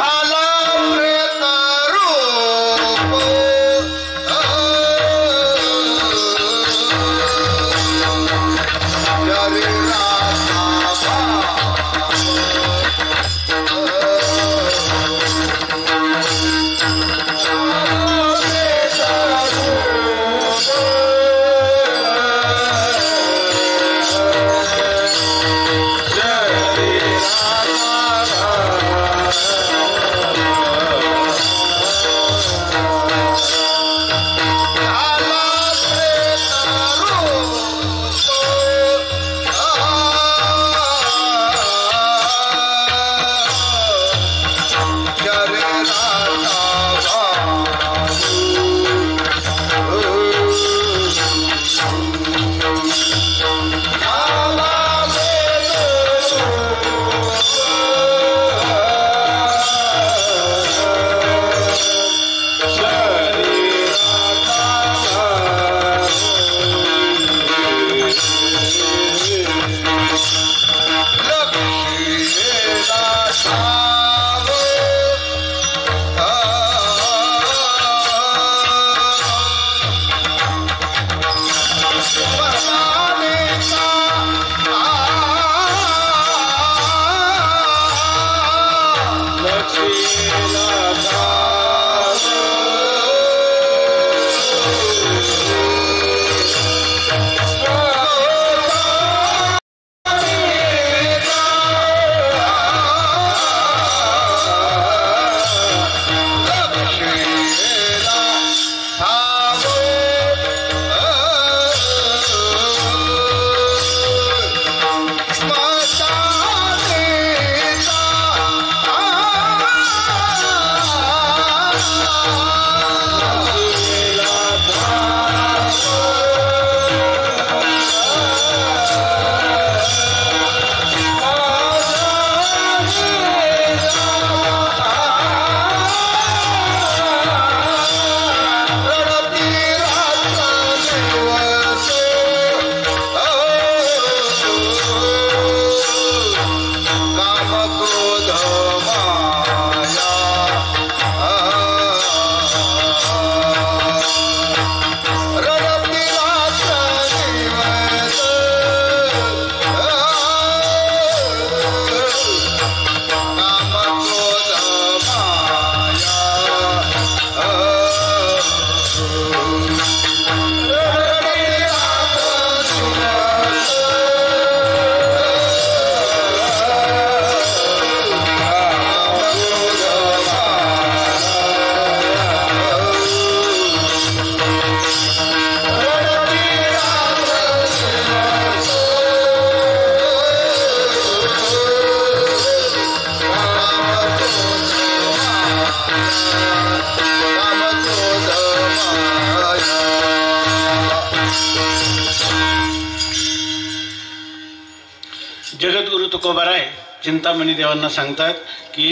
जगद्गुरु तुकोबाराय चिंतामणी देवांना सांगतात की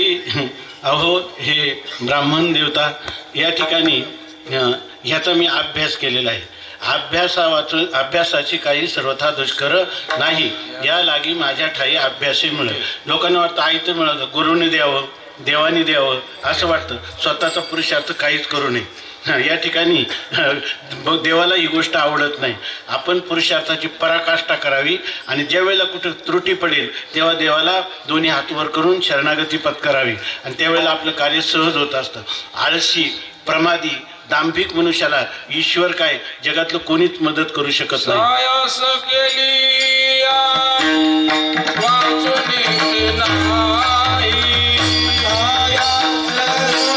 अहो हे ब्राह्मण देवता या ठिकाणी ह्याचा मी अभ्यास केलेला आहे. अभ्यासाची काही सर्वथा दुष्कर नाही. या लागी माझ्या ठाई अभ्यासही मिळेल. लोकांना वाटतं आयतं मिळालं, गुरुने द्यावं, देवाने द्यावं असं वाटतं. स्वतःचा पुरुषार्थ काहीच करू नये. या ठिकाणी देवाला ही गोष्ट आवडत नाही. आपण पुरुषार्थाची पराकाष्ठा करावी आणि ज्या वेळेला कुठे त्रुटी पडेल तेव्हा देवाला दोन्ही हात वर करून शरणागती पत्करावी आणि त्यावेळेला आपलं कार्य सहज होत असतं. आळशी, प्रमादी, दांभिक मनुष्याला ईश्वर काय जगातलं कोणीच मदत करू शकत नाही. सायास केली वाचुनी नाही सायास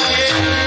केली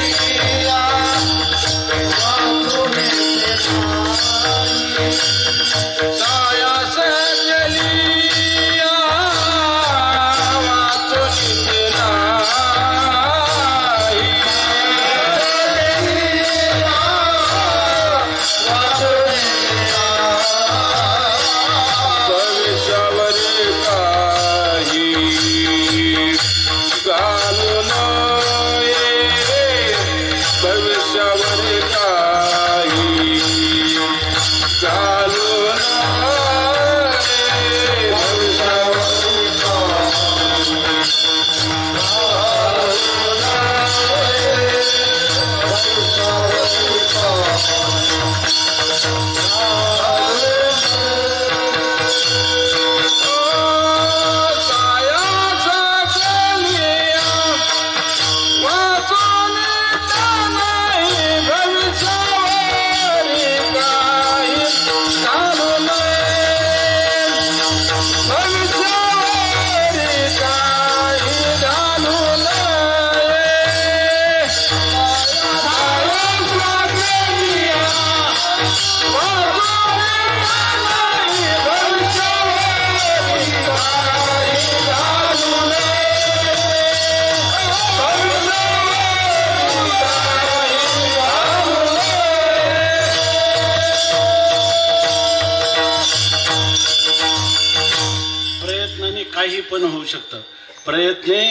वाचुनी काही पण होऊ शकतं. प्रयत्ने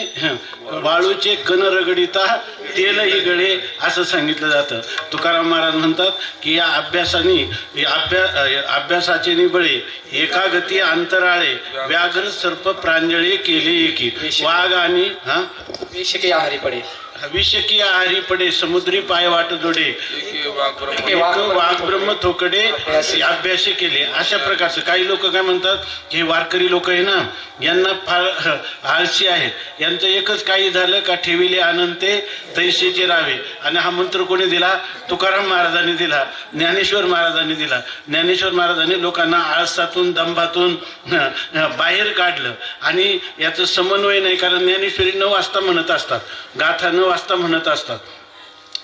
वाळूचे कण रगडिता तेलही गळे असं सांगितलं जातं. तुकाराम महाराज म्हणतात की या अभ्यासाचे निबळे एका गती अंतराळे व्याघ्र सर्प प्रांजळे केले एकी वाघ आणि विषकी आहारी पडे विषकी आहारी पडे समुद्री पाय वाट जोडे वाघ ब्रह्म थोकडे अभ्यास केले. अशा प्रकारचं काही लोक काय म्हणतात हे वारकरी लोक आहे ना यांना फार आळशी आहेत. यांचं एकच काही झालं का ठेविले अनंते तैसेचे राहावे. आणि हा मंत्र कोणी दिला? तुकाराम महाराजांनी दिला, ज्ञानेश्वर महाराजांनी दिला. ज्ञानेश्वर महाराजांनी लोकांना आळसातून दंभातून बाहेर काढलं. आणि याचं समन्वय नाही, कारण ज्ञानेश्वरी 9 वाजता म्हणत असतात, गाथा 9 वाजता म्हणत असतात.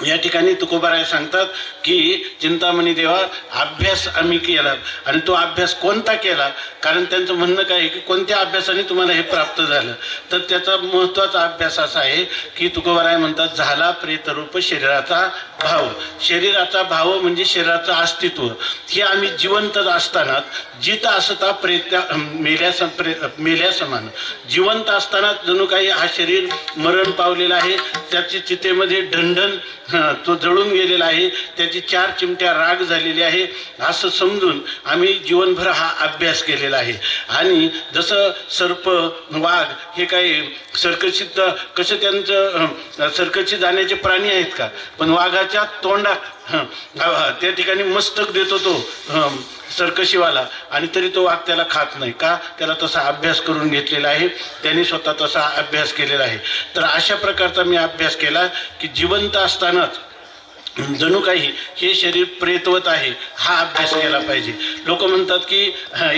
या ठिकाणी तुकोबाराय सांगतात की चिंतामणी देवा अभ्यास आम्ही केला. आणि तो अभ्यास कोणता केला? कारण त्यांचं म्हणणं काय आहे की कोणत्या अभ्यासाने तुम्हाला हे प्राप्त झालं? तर त्याचा महत्वाचा अभ्यास असा आहे की तुकोबाराय म्हणतात झाला प्रेतरूप शरीराचा भाव. शरीराचा भाव म्हणजे शरीराचं अस्तित्व. हे आम्ही जिवंत असताना जित असता प्रेत मेल्या समान. जिवंत असताना जणू काही हा शरीर मरण पावलेला आहे, त्याची चितेमध्ये ढणढण तो जळून गेलेला आहे, त्याची 4 चिमट्या राग झालेली आहे असं समजून आम्ही जीवनभर हा अभ्यास केलेला आहे. आणि जसं सर्प वाघ हे काही सर्कशीत कसं त्यांचं सर्कशी जाण्याचे प्राणी आहेत का? पण वाघाच्या तोंडात त्या ठिकाणी मस्तक देतो तो सर्कशीवाला आणि तरी तो वाघ त्याला खात नाही का? त्याला तसा अभ्यास करून घेतलेला आहे, त्यांनी स्वतः तसा अभ्यास केलेला आहे. तर अशा प्रकारचा मी अभ्यास केला की जिवंत असतानाच जणू काही हे शरीर प्रेतवत आहे हा अभ्यास केला पाहिजे. लोक म्हणतात की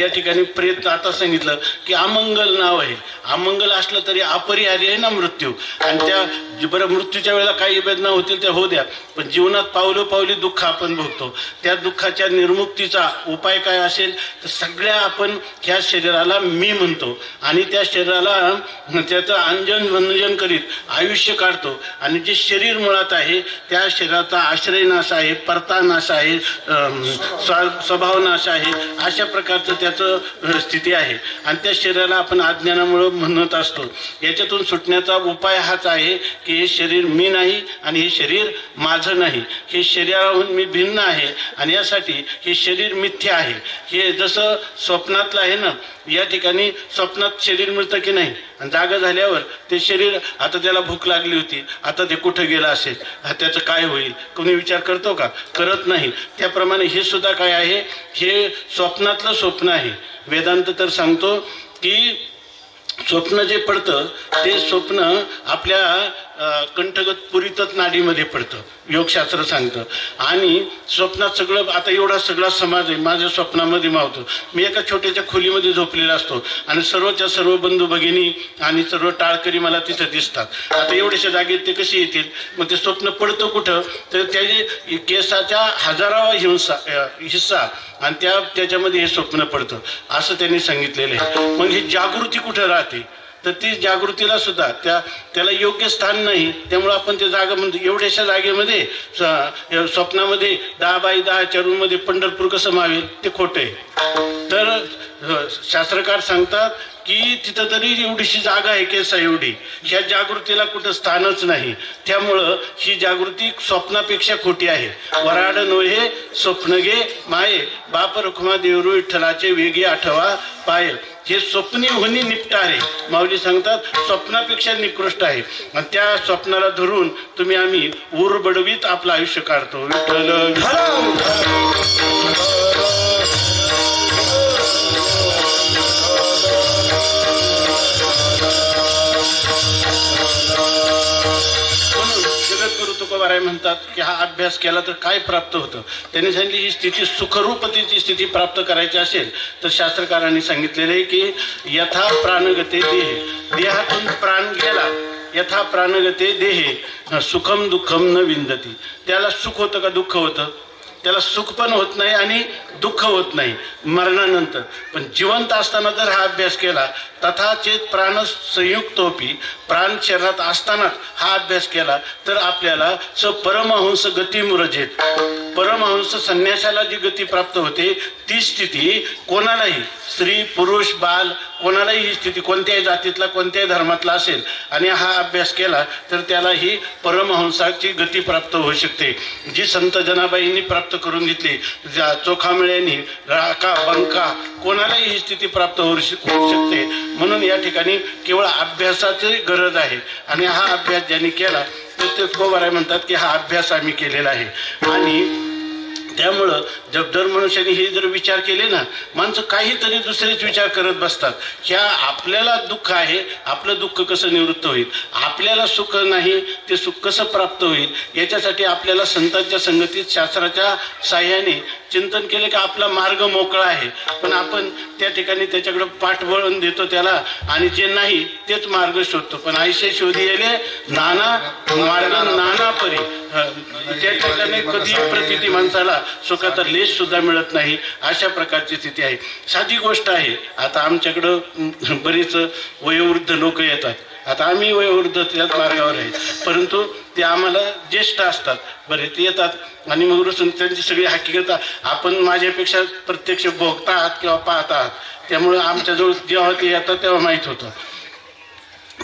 या ठिकाणी प्रेत आता सांगितलं की अमंगल नाव आहे. अमंगल असलं तरी अपरिहार्य आहे ना मृत्यू. आणि त्या बरं मृत्यूच्या वेळेला काही वेदना होतील त्या होऊ द्या, पण जीवनात पावलोपावली दुःख आपण भोगतो. त्या दुःखाच्या निर्मुक्तीचा उपाय काय असेल तर सगळ्या आपण ह्या शरीराला मी म्हणतो आणि त्या शरीराला त्याचं अंजन वंजन करीत आयुष्य काढतो. आणि जे शरीर मुळात आहे त्या शरीराचा आश्रय नाश आहे, परता नाश आहे, स्वभाव नाश आहे, अशा प्रकारचं त्याचं स्थिती आहे. आणि त्या शरीराला आपण अज्ञानामुळे म्हणत असतो. याच्यातून सुटण्याचा उपाय हाच आहे की हे शरीर मी नाही आणि हे शरीर माझं नाही, हे शरीराहून मी भिन्न आहे आणि यासाठी हे शरीर मिथ्या आहे. हे जसं स्वप्नातलं आहे ना, या ठिकाणी स्वप्नात शरीर मिळतं की नाही, आणि जागा झाल्यावर ते शरीर आता त्याला भूक लागली होती, आता ते कुठं गेलं असेल, त्याचं काय होईल कोणी विचार करतो का? करत नाही. त्याप्रमाणे हे सुद्धा काय आहे, हे स्वप्नातलं स्वप्न आहे. वेदांत तर सांगतो की स्वप्न जे पडतं ते स्वप्न आपल्या कंठगत पुरीतच नाडीमध्ये पडतं, योगशास्त्र सांगतं. आणि स्वप्नात सगळं, आता एवढा सगळा समाज आहे माझ्या स्वप्नामध्ये मावतो. मी एका छोट्याच्या खोलीमध्ये झोपलेला असतो आणि सर्वच्या सर्व बंधू भगिनी आणि सर्व टाळकरी मला तिथं दिसतात. आता एवढ्याशा जागेत ते कशी येतील? मग ते स्वप्न पडतं कुठं? तर त्याचे केसाच्या 1000वा हिस्सा आणि त्याच्यामध्ये हे स्वप्न पडतं असं त्यांनी सांगितलेलं आहे. मग ही जागृती कुठं राहते? तर ती जागृतीला सुद्धा त्याला योग्य स्थान नाही. त्यामुळं आपण ते जागा म्हणतो, एवढ्याशा जागेमध्ये स्वप्नामध्ये 10x10च्या रूममध्ये पंढरपूर कसं मावेल? ते खोटं आहे. तर शास्त्रकार सांगतात की तिथं तरी एवढीशी जागा आहे केसा एवढी, ह्या जागृतीला कुठं स्थानच नाही. त्यामुळं ही जागृती स्वप्नापेक्षा खोटी आहे. वराड नोहे स्वप्न गे माये, बाप रखुमा देवरू विठ्ठलाचे वेगे आठवा पाय. हे स्वप्नी होणी निपटारे, माऊली सांगतात स्वप्नापेक्षा निकृष्ट आहे. आणि त्या स्वप्नाला धरून आम्ही ऊर बडवीत आपलं आयुष्य काढतो. विठ्ठल जगद्गुरु तुकोबाराय म्हणतात की हा अभ्यास केला तर काय प्राप्त होतं? त्यांनी सांगितली ही स्थिती सुखरूपतेची स्थिती प्राप्त करायची असेल तर शास्त्रकारांनी सांगितलेलं आहे की यथा प्राणगते देहे, देहातून प्राण गेला, यथा प्राणगते देहे सुखम दुःखम न विंदती. त्याला सुख होतं का दुःख होतं? त्याला सुख पण होत नाही आणि दुःख होत नाही मरणानंतर. पण जिवंत असताना जर हा अभ्यास केला, तथा चेत प्राण संयुक्तोपी, प्राण शरीरात असतानाच हा अभ्यास केला तर आपल्याला परमहंस गती मुरजेत, परमहंस संन्यासाला जी गती प्राप्त होते ती स्थिती कोणालाही, स्त्री पुरुष बाल कोणालाही ही स्थिती कोणत्याही जातीतला कोणत्याही धर्मातला असेल आणि हा अभ्यास केला तर त्याला ही परमहंसाची गती प्राप्त होऊ शकते. जी संत जनाबाईंनी प्राप्त करून घेतली, चोखामेळ्यांनी, राका बंका कोणालाही ही स्थिती प्राप्त होऊ शकते. म्हणून या ठिकाणी केवळ अभ्यासाची गरज आहे. आणि हा अभ्यास ज्यांनी केला तर ते तुकोबाराय म्हणतात की हा अभ्यास आम्ही केलेला आहे. आणि त्यामुळं जर मनुष्याने हे जर विचार केले ना, माणसं काहीतरी दुसरेच विचार करत बसतात. ह्या आपल्याला दुःख आहे, आपलं दुःख कसं निवृत्त होईल, आपल्याला सुख नाही ते सुख कसं प्राप्त होईल, याच्यासाठी आपल्याला संतांच्या संगतीत शास्त्राच्या साह्याने चिंतन केले की आपला मार्ग मोकळा आहे. पण आपण त्या ठिकाणी त्याच्याकडे पाठबळून देतो त्याला आणि जे नाही तेच मार्ग शोधतो. पण आयशे शोधी येले नाना मार्ग नाना परी, त्या ठिकाणी कधी प्रतिती माणसाला सुखाचा लेश सुद्धा मिळत नाही. अशा प्रकारची स्थिती आहे. साधी गोष्ट आहे, आता आमच्याकडं बरीच वयोवृद्ध लोक येतात. आता आम्ही वयोवृद्ध त्याच मार्गावर आहे, परंतु ते आम्हाला ज्येष्ठ असतात, बरेच येतात आणि मग रुसून त्यांची सगळी हकीकत आपण माझ्यापेक्षा प्रत्यक्ष भोगता आहात किंवा पाहत आहात. त्यामुळे आमच्याजवळ जेव्हा ते येतात तेव्हा माहीत होतं.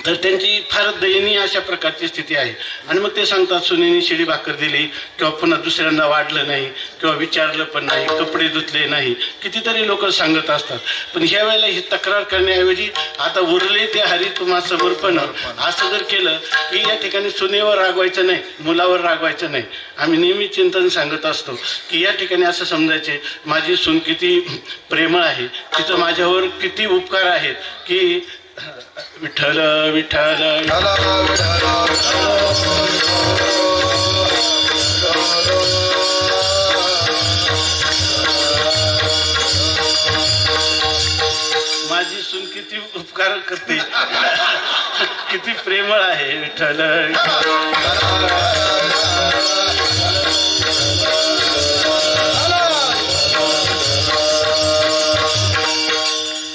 तर त्यांची फार दयनीय अशा प्रकारची स्थिती आहे. आणि मग ते सांगतात सुनेनी शिडी भाकर दिली किंवा पुन्हा दुसऱ्यांदा वाढलं नाही किंवा विचारलं पण नाही, कपडे धुतले नाही, कितीतरी लोक सांगत असतात. पण ह्या वेळेला ही तक्रार करण्याऐवजी आता उरले ते हरी तुम्हा समर्पण असं जर केलं की या ठिकाणी सुनेवर रागवायचं नाही, मुलावर रागवायचं नाही. आम्ही नेहमी चिंतन सांगत असतो की या ठिकाणी असं समजायचे माझी सून किती प्रेमळ आहे, तिचं माझ्यावर किती उपकार आहेत की विठ्ठल विठ्ठल माझी सून किती उपकार करते, किती प्रेमळ आहे. विठ्ठल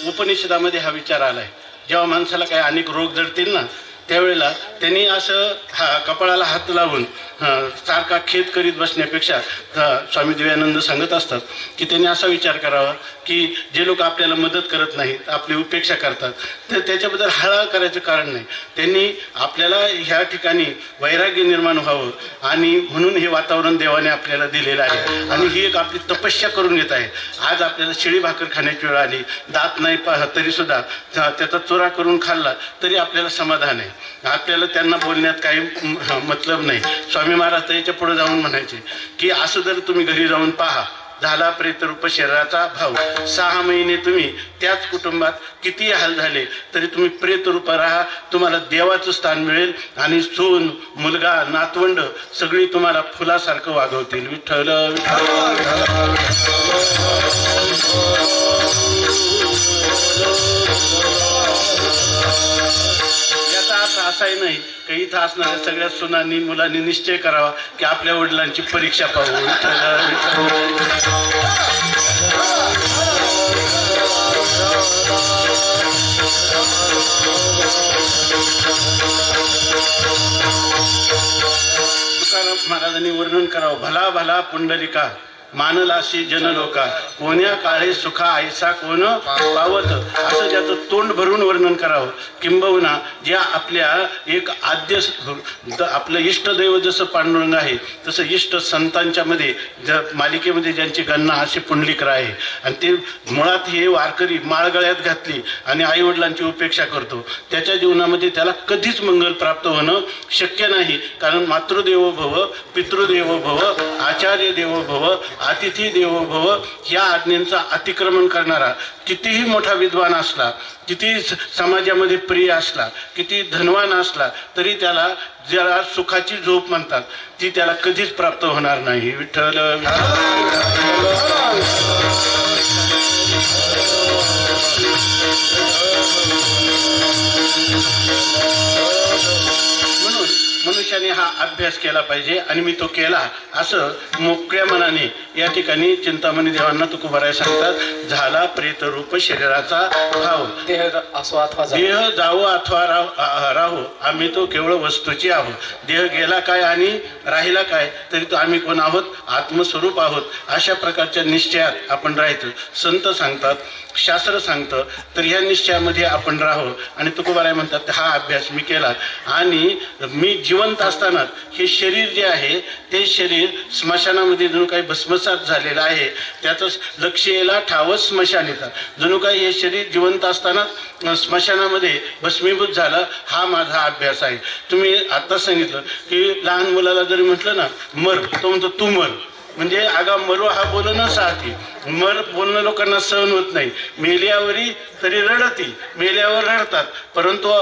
उपनिषदामध्ये हा विचार आलाय. जेव्हा माणसाला काही अनेक रोग जडतील ना त्यावेळेला त्यांनी असं कपाळाला हात लावून सारखा खेद करीत बसण्यापेक्षा स्वामी दिव्यानंद सांगत असतात की त्यांनी असा विचार करावा की जे लोक आपल्याला मदत करत नाहीत, आपली उपेक्षा करतात, तर त्याच्याबद्दल हळा करायचं कारण नाही. त्यांनी आपल्याला ह्या ठिकाणी वैराग्य निर्माण व्हावं आणि म्हणून हे वातावरण देवाने आपल्याला दिलेलं आहे. आणि ही एक आपली तपस्या करून घेत आहे. आज आपल्याला शिळी भाकर खाण्याची वेळ आली, दात नाही तरी सुद्धा त्याचा चोरा करून खाल्ला तरी आपल्याला समाधान आहे. आपल्याला त्यांना बोलण्यात काही मतलब नाही. स्वामी महाराज त्याच्या पुढे जाऊन म्हणायचे की असं जर तुम्ही घरी जाऊन पहा झाला प्रेतरूप शरीराचा भाव. 6 महिने तुम्ही त्याच कुटुंबात किती हाल झाले तरी तुम्ही प्रेतरूप राहा, तुम्हाला देवाचं स्थान मिळेल आणि सून मुलगा नातवंड सगळी तुम्हाला फुलासारखं वागवतील. विठ्ठल याचा अर्थ असाही नाही की इथं असणाऱ्या सगळ्या सुनांनी मुलांनी निश्चय करावा की आपल्या वडिलांची परीक्षा पाहू. तुकाराम महाराजांनी वर्णन करावं. भला भला पुंडलिका मानलाशी जनलोका, कोण्या काळे सुखा ऐसा कोण पावत, असं ज्याचं तोंड भरून वर्णन करावं. किंबहुना ज्या आपल्या एक आद्य आपलं इष्टदैव जसं पांडुरंग आहे तसं इष्ट संतांच्या मध्ये मालिकेमध्ये ज्यांची गणना अशी पुंडलिकर आहे आणि ते मुळात हे वारकरी माळ गळ्यात घातली आणि आई वडिलांची उपेक्षा करतो, त्याच्या जीवनामध्ये त्याला कधीच मंगल प्राप्त होणं शक्य नाही. कारण मातृदेवो भव, पितृदेवो भव, आचार्य देवो भव, अतिथी देवो भव या आज्ञेचं अतिक्रमण करणारा कितीही मोठा विद्वान असला, किती समाजामध्ये प्रिय असला, किती धनवान असला तरी त्याला ज्याला सुखाची झोप म्हणतात ती त्याला कधीच प्राप्त होणार नाही. विठ्ठल म्हणून मनुष्याने हा अभ्यास केला पाहिजे आणि मी तो केला असं मोकळ्या मनाने या ठिकाणी चिंतामणी देवांना तुकोबाराय सांगतात. झाला प्रेतरूप शरीराचा भाव, देह जावो अथवा राहो, आम्ही तो केवळ वस्तूची आहोत. देह गेला काय आणि राहिला काय तरी तो आम्ही कोण आहोत, आत्मस्वरूप आहोत. अशा प्रकारच्या निश्चयात आपण राहायचं. संत सांगतात, शास्त्र सांगतं, तर ह्या निश्चयामध्ये आपण राहू. आणि तुकोबाराय म्हणतात हा अभ्यास मी केला आणि मी जिवंत असताना हे शरीर जे आहे ते शरीर स्मशानामध्ये जणू काही भस्मसात झालेलं आहे, त्याचं लक्ष यायला ठावच स्मशानीचा. जणू काही हे शरीर जिवंत असताना स्मशानामध्ये भस्मीभूत झालं. हा माझा अभ्यास आहे. तुम्ही आता सांगितलं की लहान मुलाला जरी म्हटलं ना मर, तो म्हणतो तू मर. म्हणजे आगा मरो हा बोलणं साहती, मर बोलणं लोकांना सहन होत नाही. मेल्यावरी तरी रडती, मेल्यावर रडतात, परंतु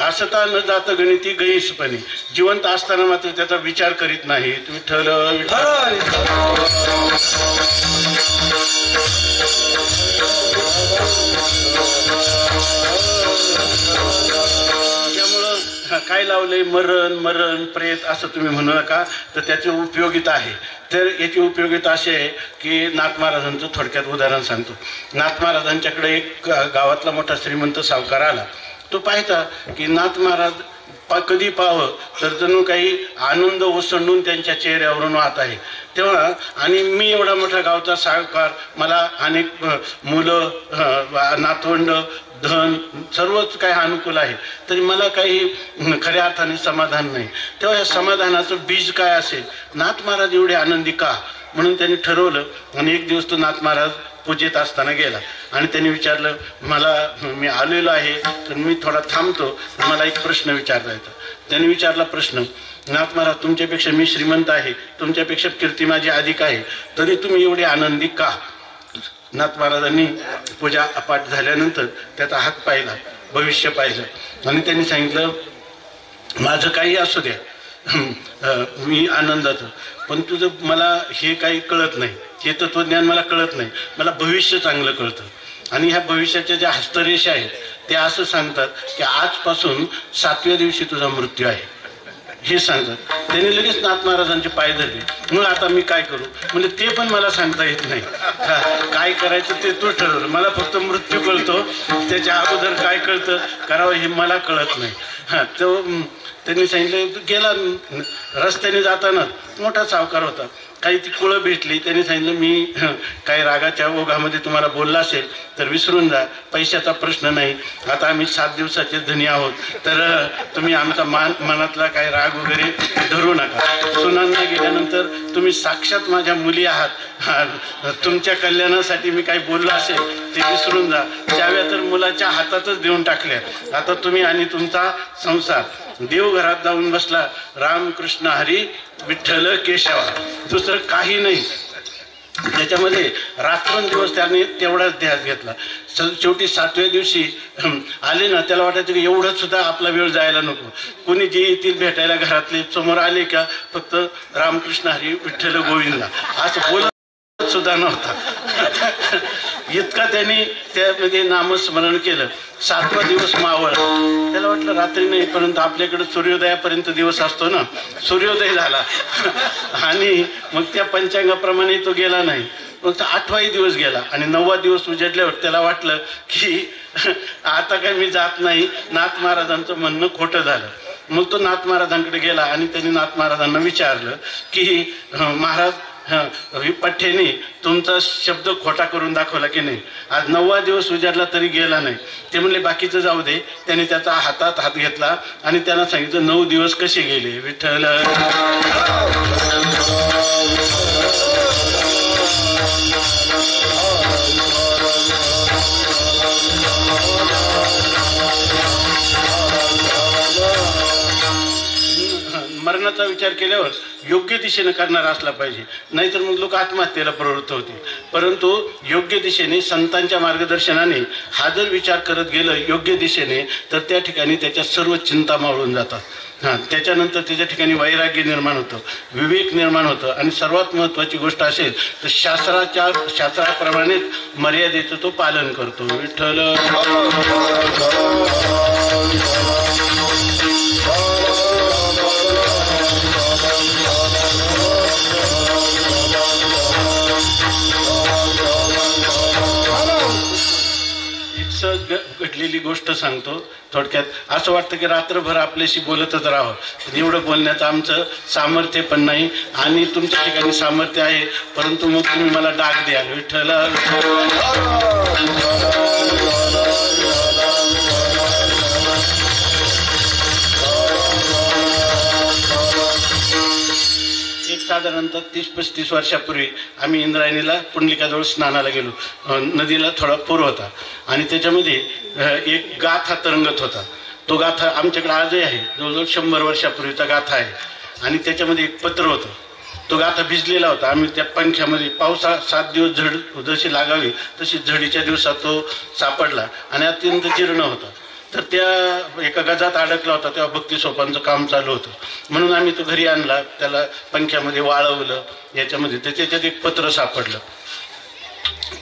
असता न जात गणिती गैसपणे. जिवंत असताना मात्र त्याचा विचार करीत नाही. विठ्ठल त्यामुळं काय लावलंय मरण मरण प्रेत असं तुम्ही म्हणू नका. तर त्याची उपयोगिता आहे. तर याची उपयोगिता अशी आहे की नाथ महाराजांचं थोडक्यात उदाहरण सांगतो. नाथ महाराजांच्याकडे एक गावातला मोठा श्रीमंत सावकार आला. तो पाहता की नाथ महाराज कधी पाहावं तर जणू काही आनंद ओसंडून त्यांच्या चेहऱ्यावरून वाहत आहे. तेव्हा आणि मी एवढा मोठा गावचा सावकार, मला अनेक मुलं नातवंड धन सर्वच काही अनुकूल आहे, तरी मला काही खऱ्या अर्थाने समाधान नाही. तेव्हा या समाधानाचं बीज काय असेल, नाथ महाराज एवढे आनंदी का, म्हणून त्यांनी ठरवलं. आणि एक दिवस तो नाथ महाराज पूजेत असताना गेला आणि त्यांनी विचारलं, मी आलेलो आहे तर मी थोडा थांबतो, मला एक प्रश्न विचारायचा. त्यांनी विचारला प्रश्न, नाथ महाराज तुमच्यापेक्षा मी श्रीमंत आहे, तुमच्यापेक्षा कीर्ती माझी अधिक आहे, तरी तुम्ही एवढे आनंदी का. नाथ महाराजांनी पूजा अपाट झाल्यानंतर त्याचा हात पाहिला, भविष्य पाहिलं आणि त्यांनी सांगितलं, माझं काही असू द्या, मी आनंदात, पण तुझं मला हे काही कळत नाही, हे तत्वज्ञान मला कळत नाही, मला भविष्य चांगलं कळतं. आणि ह्या भविष्याच्या ज्या हस्तरेषा आहेत त्या असं सांगतात की आजपासून 7व्या दिवशी तुझा मृत्यू आहे, हे सांगतात. त्यांनी लगेच नाथ महाराजांचे पाय धरले. मग आता मी काय करू, म्हणजे ते पण मला सांगता येत नाही, काय करायचं ते तू ठरवलं, मला फक्त मृत्यू कळतो, त्याच्या अगोदर काय कळतं करावं हे मला कळत नाही. तो त्यांनी सांगितलं, गेला रस्त्याने जाताना मोठा सावकार होता, काही ती कुळं भेटली. त्यांनी सांगितलं, मी काही रागाच्या ओघामध्ये तुम्हाला बोलला असेल तर विसरून जा, पैशाचा प्रश्न नाही, आता आम्ही 7 दिवसाचे धनी आहोत, तर तुम्ही आमचा मनातला काही राग वगैरे धरू नका. सुनांना गेल्यानंतर तुम्ही साक्षात माझ्या मुली आहात, तुमच्या कल्याणासाठी मी काही बोललो असेल ते विसरून जा. त्यावेळेस तर मुलाच्या हातातच देऊन टाकल्या, आता तुम्ही आणि तुमचा संसार. देवघरात जाऊन बसला, राम कृष्ण हरी विठ्ठल केशवा, दुसरं काही नाही. त्याच्यामध्ये रात्रंदिवस त्याने तेवढाच ध्यास घेतला. शेवटी 7व्या दिवशी आले ना, त्याला वाटायचं की एवढंच सुद्धा आपला वेळ जायला नको. कोणी जे येतील भेटायला घरातले समोर आले का फक्त रामकृष्ण हरी विठ्ठल गोविंदा असं बोलत सुद्धा नव्हता. इतका त्यांनी त्यामध्ये नामस्मरण केलं. 7वा दिवस मावळ, त्याला वाटलं रात्री नाही, परंतु आपल्याकडे सूर्योदयापर्यंत दिवस असतो ना. सूर्योदय झाला आणि मग त्या पंचांगाप्रमाणे तो गेला नाही. मग 8वाही दिवस गेला आणि 9वा दिवस उजेडल्यावर त्याला वाटलं की आता काय मी जात नाही, नाथ महाराजांचं म्हणणं खोटं झालं. मग तो नाथ महाराजांकडे गेला आणि त्यांनी नाथ महाराजांना विचारलं की महाराज पठ्ठेने तुमचा शब्द खोटा करून दाखवला की नाही. आज 9वा दिवस उजाडला तरी गेला नाही. ते म्हणले बाकीचं जाऊ दे. त्याने त्याचा हातात हात घेतला आणि त्यांना सांगितलं 9 दिवस कसे गेले विठ्ठल. मरणाचा विचार केल्यावर योग्य दिशेने करणारा असला पाहिजे, नाहीतर मग लोक आत्महत्येला प्रवृत्त होते. परंतु योग्य दिशेने संतांच्या मार्गदर्शनाने हा जर विचार करत गेलं योग्य दिशेने तर त्या ठिकाणी त्याच्या सर्व चिंता मावळून जातात. त्याच्यानंतर त्याच्या ठिकाणी वैराग्य निर्माण होतं, विवेक निर्माण होतं आणि सर्वात महत्वाची गोष्ट असेल तर शास्त्राप्रमाणेच मर्यादेचं तो पालन करतो. विठ्ठल घडलेली गोष्ट सांगतो थोडक्यात. असं वाटतं की रात्रभर आपल्याशी बोलतच राहावं, पण एवढं बोलण्याचं आमचं सामर्थ्य पण नाही आणि तुमच्या ठिकाणी सामर्थ्य आहे, परंतु मग तुम्ही मला डाग द्याल. विठ्ठल एक साधारणतः 30-35 वर्षापूर्वी आम्ही इंद्रायणीला पुंडलिकाजवळ स्नानाला गेलो. नदीला थोडा पूर होता आणि त्याच्यामध्ये एक गाथा तरंगत होता. तो गाथा आमच्याकडे आजही आहे, जवळजवळ 100 वर्षापूर्वीचा गाथा आहे आणि त्याच्यामध्ये एक पत्र होतं. तो गाथा भिजलेला होता. आम्ही त्या पंख्यामध्ये पावसा 7 दिवस झड जशी लागावी तशी झडीच्या दिवसात तो सापडला आणि अत्यंत जीर्ण होता. तर त्या एका गजात अडकला होता. तेव्हा भक्ती सोपांचं काम चालू होतं म्हणून आम्ही तो घरी आणला, त्याला पंख्यामध्ये वाळवलं. याच्यामध्ये त्याच्यात एक पत्र सापडलं.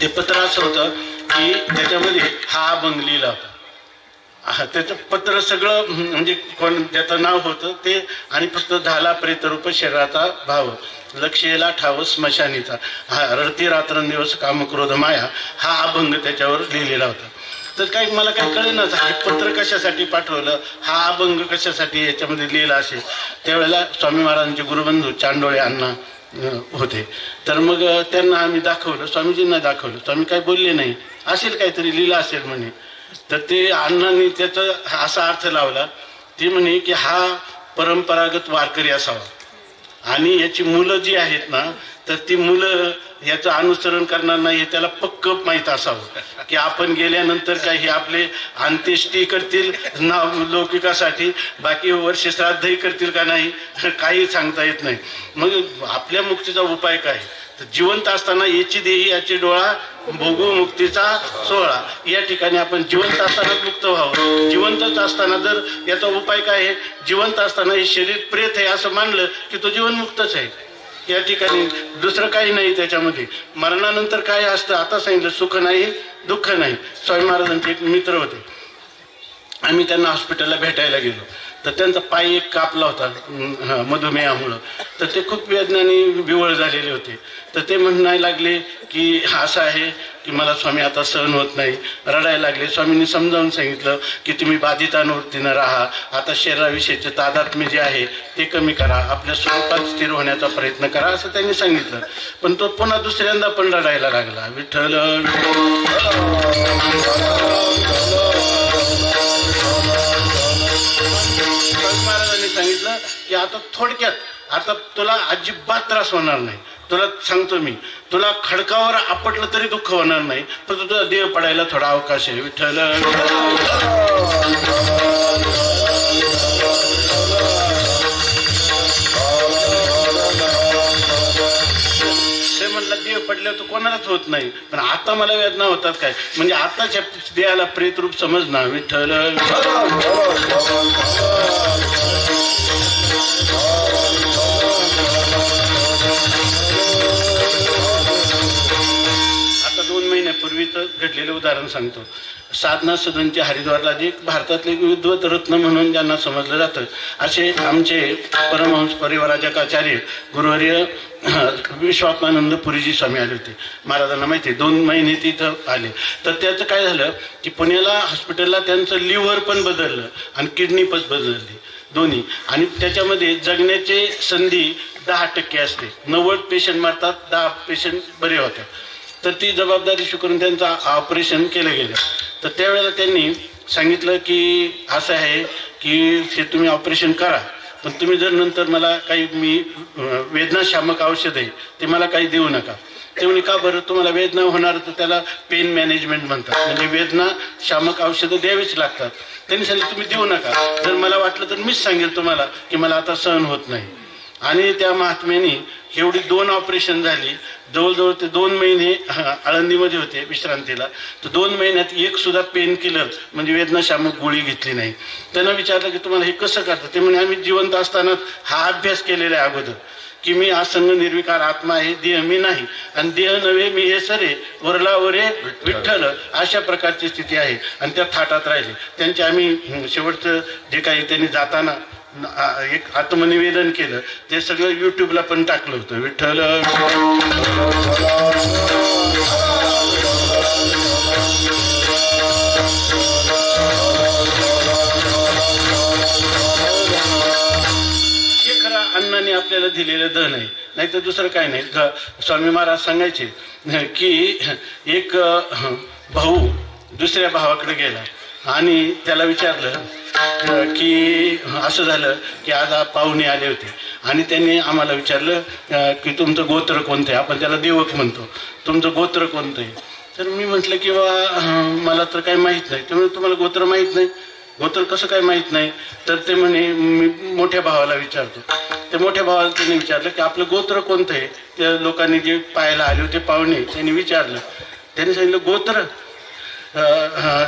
ते पत्र असं होतं की त्याच्यामध्ये हा अभंग लिहिला होता. त्याचं पत्र सगळं म्हणजे कोण ज्याचं नाव होतं ते आणि फक्त झाला प्रेतरूप शरीराचा भाव लक्ष्येला ठाव स्मशानीचा हा रडती रात्रंदिवस कामक्रोध माया हा अभंग त्याच्यावर लिहिलेला होता. तर काही मला काही कळेनाच हे पत्र कशासाठी पाठवलं, हा अभंग कशासाठी याच्यामध्ये लिहिला असेल. त्यावेळेला स्वामी महाराजांचे गुरुबंधू चांडोळे अण्णा होते. तर मग त्यांना आम्ही दाखवलं, स्वामीजींना दाखवलं. स्वामी काही बोलले नाही, असेल काहीतरी लिहिलं असेल म्हणे. तर ते अण्णांनी त्याचा असा अर्थ लावला, ते म्हणे की हा परंपरागत वारकरी असावा आणि याची मुलं जी आहेत ना तर ती मुलं याचं अनुसरण करणार नाही हे त्याला पक्क माहीत असावं की आपण गेल्यानंतर काही आपले अंत्येष्टी करतील नाव लौकिकासाठी, बाकी वर्ष श्राद्धही करतील का नाही काही सांगता येत नाही. मग आपल्या मुक्तीचा उपाय काय तर जिवंत असताना याची देही याची डोळा भोगू मुक्तीचा सोहळा. या ठिकाणी आपण जिवंत असताना मुक्त व्हावं. जिवंतच असताना जर याचा उपाय काय आहे, जिवंत असताना हे शरीर प्रेत आहे असं मानलं की तो जीवनमुक्तच आहे. या ठिकाणी दुसरं काही नाही त्याच्यामध्ये. मरणानंतर काय असतं आता सांगितलं, सुख नाही दुःख नाही. स्वामी महाराजांचे एक मित्र होते, आम्ही त्यांना हॉस्पिटलला भेटायला गेलो. तर त्यांचा पाय एक कापला होता मधुमेहामुळं. तर ते खूप वेदनाने विवळ झालेले होते. तर ते म्हणायला लागले की असं आहे की मला स्वामी आता सहन होत नाही, रडायला लागले. स्वामींनी समजावून सांगितलं की तुम्ही बाधितानुवृत्तीनं राहा, आता शरीराविषयीचे तादात्म्य जे आहे ते कमी करा, आपल्या स्वरूपात स्थिर होण्याचा प्रयत्न करा असं त्यांनी सांगितलं. पण तो पुन्हा दुसऱ्यांदा पण रडायला लागला. विठ्ठल महाराजांनी सांगितलं की आता थोडक्यात आता तुला अजिबात त्रास होणार नाही. तुला सांगतो मी, तुला खडकावर आपटलं तरी दुःख होणार नाही, पण तुझा देह पडायला थोडा अवकाश आहे. विठ्ठल ते म्हटलं देह पडल्यावर तर कोणालाच होत नाही, पण आता मला वेदना होतात काय, म्हणजे आताच्या देहाला प्रेतरूप समजणार. विठ्ठल आता 2 महिन्यापूर्वीचं घडलेलं उदाहरण सांगतो. साधना सदनचे हरिद्वारला जे भारतातले विद्वत रत्न म्हणून ज्यांना समजलं जातं असे आमचे परमहंस परिवाराचार्य गुरुवर्य विश्वात्मानंद पुरीजी स्वामी आले होते. महाराजांना माहिती 2 महिने तिथं आले. तर त्याचं काय झालं की पुण्याला हॉस्पिटलला त्यांचं लिव्हर पण बदललं आणि किडनी पण बदलली दोन्ही, आणि त्याच्यामध्ये जगण्याचे संधी 10% असते. 90 पेशंट मारतात, 10 पेशंट बरे होतात. तर ती जबाबदारी स्वीकारून त्यांचं ऑपरेशन केलं गेलं. तर त्यावेळेला त्यांनी सांगितलं की असं आहे की हे तुम्ही ऑपरेशन करा, पण तुम्ही जर नंतर मला काही मी वेदनाशामक औषध आहे ते मला काही देऊ नका. ते म्हणे का बरं, तुम्हाला वेदना होणार तर त्याला पेन मॅनेजमेंट म्हणतात, म्हणजे वेदनाशामक औषधं द्यावीच लागतात. त्यांनी सांगितलं तुम्ही देऊ नका, जर मला वाटलं तर मीच सांगेल तुम्हाला की मला आता सहन होत नाही. आणि त्या महात्म्याने एवढी 2 ऑपरेशन झाली. जवळजवळ ते 2 महिने आळंदीमध्ये होते विश्रांतीला. तर 2 महिन्यात एक सुद्धा पेन किलर म्हणजे वेदनाशामक गोळी घेतली नाही. त्यांना विचारलं की तुम्हाला हे कसं करतं, ते म्हणे आम्ही जिवंत असताना हा अभ्यास केलेला आहे अगोदर की मी असंग निर्विकार आत्मा आहे, देह मी नाही आणि देह नव्हे मी हे सरे वरला वरे विठ्ठल, अशा प्रकारची स्थिती आहे. आणि त्या थाटात राहिले. त्यांचे आम्ही शेवटचं जे काही त्यांनी जाताना एक आत्मनिवेदन केलं ते सगळं युट्यूबला पण टाकलं होतं. विठ्ठल हे खरं अण्णाने आपल्याला दिलेलं धन आहे, नाही तर दुसरं काय नाही. स्वामी महाराज सांगायचे की एक भाऊ दुसऱ्या भावाकडे गेला आणि त्याला विचारलं की असं झालं की आज पाहुणे आले होते आणि त्यांनी आम्हाला विचारलं की तुमचं गोत्र कोणतं आहे, आपण त्याला देवक म्हणतो, तुमचं गोत्र कोणतं आहे. तर मी म्हटलं की मला तर काही माहीत नाही. त्यामुळे तुम्हाला गोत्र माहीत नाही, गोत्र कसं काय माहीत नाही. तर ते म्हणे मी मोठ्या भावाला विचारतो. त्या मोठ्या भावाला त्यांनी विचारलं की आपलं गोत्र कोणतं आहे. त्या लोकांनी जे पाहायला आले होते पाहुणे त्यांनी विचारलं. त्यांनी सांगितलं गोत्र,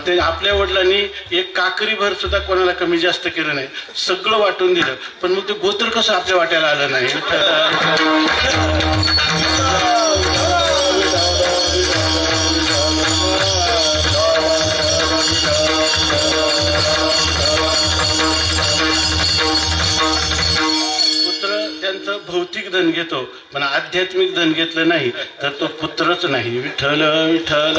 ते आपल्या वडिलांनी एक काकरी भर सुद्धा कोणाला कमी जास्त केलं नाही, सगळं वाटून दिलं. पण मग ते गोत्र कसं आपल्या वाट्याला आलं नाही. पुत्र त्यांचं भौतिक धन घेतो पण आध्यात्मिक धन घेतलं नाही तर तो पुत्रच नाही. विठ्ठल विठ्ठल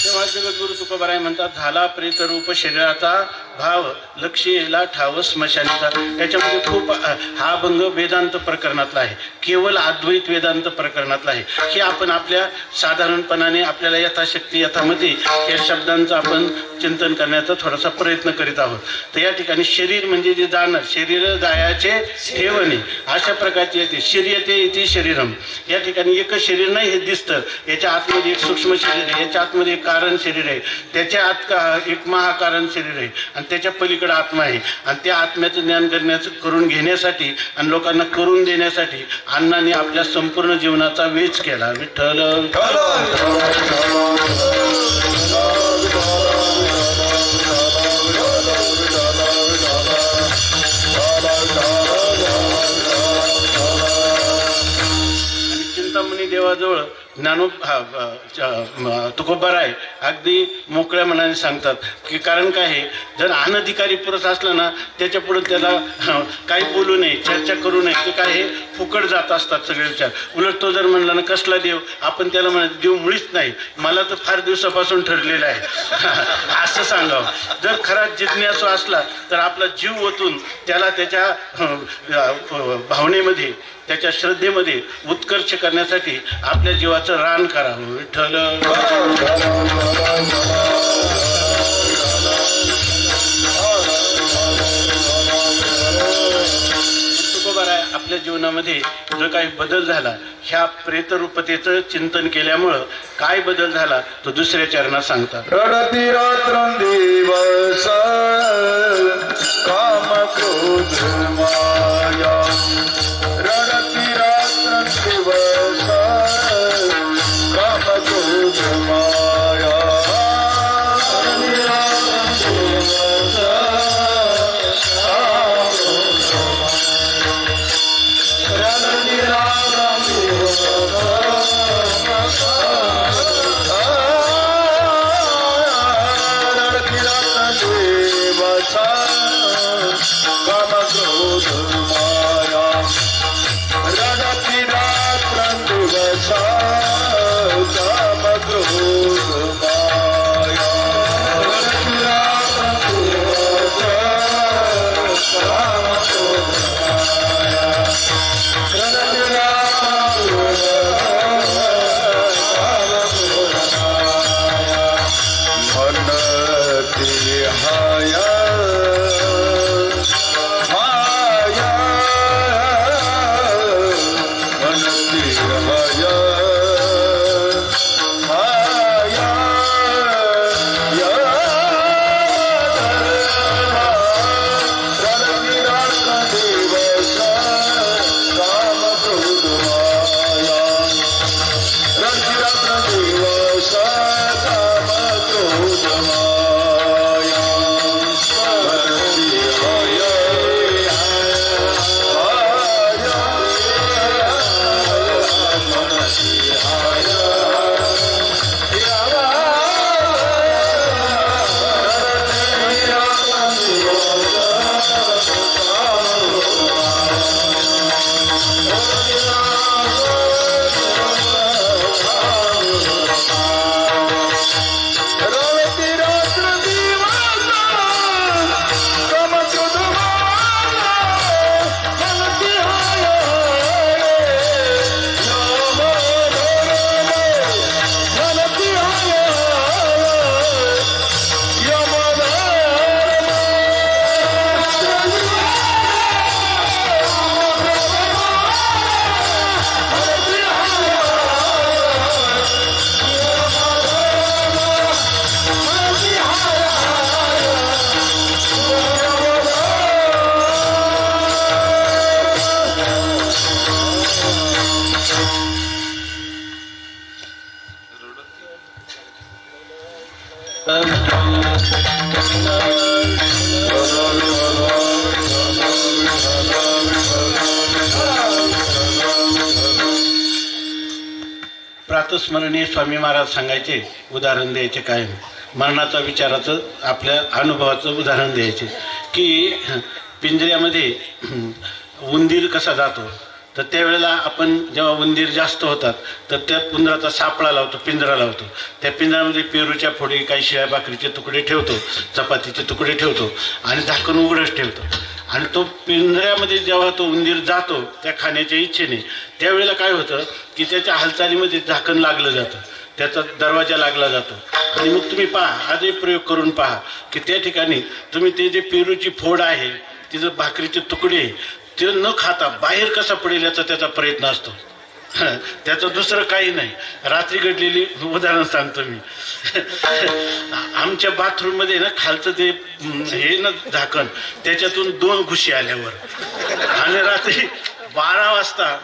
तेव्हा जगद्गुरु तुकोबाराय म्हणतात झाला प्रेत रूप शरीराचा भाव लक्ष्येला ठाव स्मशानीचा. त्याच्यामध्ये खूप हा भंग वेदांत प्रकरणातला आहे, केवळ अद्वैत वेदांत प्रकरणातला आहे. हे आपण आपल्या साधारणपणाने आपल्याला यथाशक्ती यथामती या शब्दांचं आपण चिंतन करण्याचा थोडासा प्रयत्न करीत आहोत. तर या ठिकाणी शरीर म्हणजे जे जाणं, शरीर जायाचे ठेवणे, अशा प्रकारचे येते. शरीयते इति शरीरम. या ठिकाणी एकच शरीर नाही हे दिसतं, याच्या आतमध्ये एक सूक्ष्म शरीर आहे, याच्या आतमध्ये एक कारण शरीर आहे, त्याच्या आत एक महाकारण शरीर आहे आणि त्याच्या पलीकडे आत्मा आहे. आणि त्या आत्म्याचं ज्ञान करण्याचं करून घेण्यासाठी आणि लोकांना करून देण्यासाठी अण्णांनी आपल्या संपूर्ण जीवनाचा वेच केला. विठ्ठल चिंतामणी देवाजवळ तुकोबाराय अगदी मोकळ्या मनाने सांगतात की कारण काय आहे, जर अनधिकारी पुरुष असला ना त्याच्या पुढे त्याला काही बोलू नये, चर्चा करू नये, ते काय हे फुकट जात असतात सगळे विचार. उलट तो जर म्हणला ना कसला देव, आपण त्याला म्हणा देव मुळीच नाही, मला तर फार दिवसापासून ठरलेलं आहे असं सांगावं. जर खरा जिज्ञासू असला तर आपला जीव ओतून त्याला त्याच्या भावनेमध्ये त्याच्या श्रद्धेमध्ये उत्कर्ष करण्यासाठी आपल्या जीवाचं रान करावं. विठ्ठल तुकोबाराय आपल्या जीवनामध्ये जो काही बदल झाला ह्या प्रेतरूपतेचं चिंतन केल्यामुळं काय बदल झाला तो दुसऱ्या चरणात सांगतात. रडती रात्रंदिवस काम क्रोध माया, रडती रात्रंदिवस काम क्रोध माया, प्रातस्मरणीय स्वामी महाराज सांगायचे, उदाहरण द्यायचे कायम मरणाचा विचाराचं आपल्या अनुभवाचं उदाहरण द्यायचे की पिंजऱ्यामध्ये उंदीर कसा जातो तर त्यावेळेला आपण जेव्हा उंदीर जास्त होतात तर त्या उंदराचा सापळा लावतो, पिंजरा लावतो. त्या पिंजऱ्यामध्ये पेरूच्या फोडी, काही शिळ्या भाकरीचे तुकडे ठेवतो, चपातीचे तुकडे ठेवतो आणि झाकण उघडच ठेवतो. आणि तो पिंजऱ्यामध्ये जेव्हा तो उंदीर जातो त्या खाण्याच्या इच्छेने त्यावेळेला काय होतं की त्याच्या हालचालीमध्ये झाकण लागलं जातं, त्याचा दरवाजा लागला जातो. आणि मग तुम्ही पहा, हा जे प्रयोग करून पहा की त्या ठिकाणी तुम्ही ते जे पेरूची फोड आहे, तिचं भाकरीचे तुकडे ते न खाता बाहेर कसा पडेल याचा त्याचा प्रयत्न असतो. त्याचं दुसरं काही नाही. रात्री घडलेली उदाहरण सांगतो मी. आमच्या बाथरूममध्ये ना खालचं ते हे ना झाकण, त्याच्यातून 2 घुशी आल्यावर आणि रात्री 12 वाजता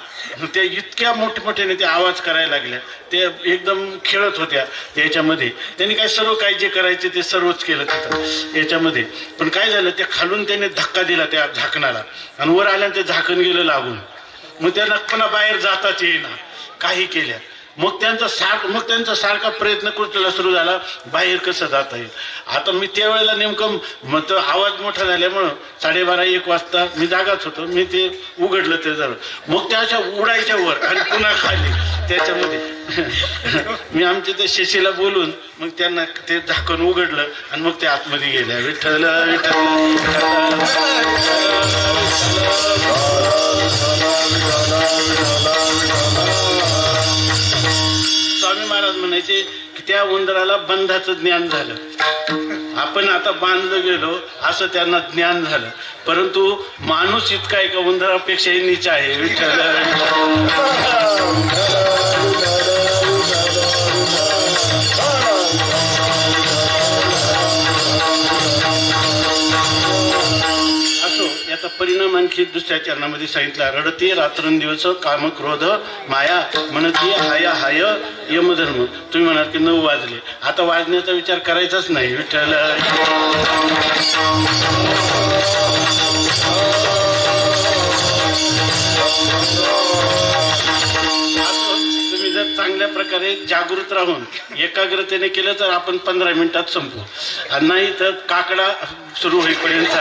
त्या इतक्या मोठमोठ्याने ते आवाज करायला लागल्या, ते एकदम खेळत होत्या त्याच्यामध्ये. त्यांनी काय सर्व काय जे करायचे ते सर्वच केलं तिथं याच्यामध्ये. पण काय झालं, त्या खालून त्याने धक्का दिला त्या झाकणाला आणि वर आल्यानं ते झाकण गेलं लागून. मग त्यांना पुन्हा बाहेर जाताच येईना, काही केल्या. मग त्यांचा सारखा प्रयत्न कुठला सुरू झाला, बाहेर कसं जाता येईल. आता मी त्यावेळेला नेमकं मग आवाज मोठा झाल्यामुळं 12:30-1 वाजता मी जागाच होतो. मी ते उघडलं ते जर मग त्या अशा उडायच्या वर आणि पुन्हा खाली त्याच्यामध्ये. मी आमच्या त्या शेशीला बोलून मग त्यांना ते झाकण उघडलं आणि मग ते आतमध्ये गेल्या. विठ्ठल विठ्ठल. स्वामी महाराज म्हणायचे की त्या उंदराला बंधाचं ज्ञान झालं. आपण आता बांधलं गेलो असं त्यांना ज्ञान झालं. परंतु माणूस इतका एका उंदरापेक्षाही नीच आहे. विठ्ठल असो. याचा परिणाम आणखी दुसऱ्या चरणामध्ये सांगितला. रडते रात्रंदिवस काम क्रोध माया म्हणती हाय हाय यमधर्म. तुम्ही म्हणाल की 9 वाजले, आता वाजण्याचा विचार करायचाच नाही. विठ्ठल तुम्ही जर चांगल्या प्रकारे जागृत राहून एकाग्रतेने केलं तर आपण 15 मिनिटात संपू, नाही तर काकडा सुरू होईपर्यंत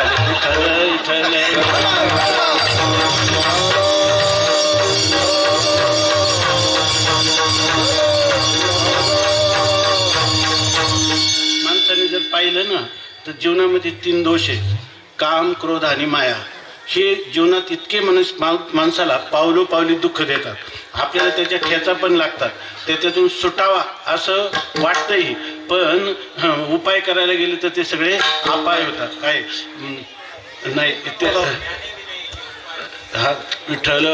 माणसाने जर पाहिलं ना तर जीवनामध्ये 3 दोष आहेत, काम क्रोध आणि माया. हे जीवनात इतके माणसाला पावलोपावली दुःख देतात. आपल्याला त्याच्या ठेचा पण लागतात, त्याच्यातून सुटावा असं वाटतंही, पण उपाय करायला गेले तर ते सगळे अपाय होतात. काय नाही ते विठ्ठल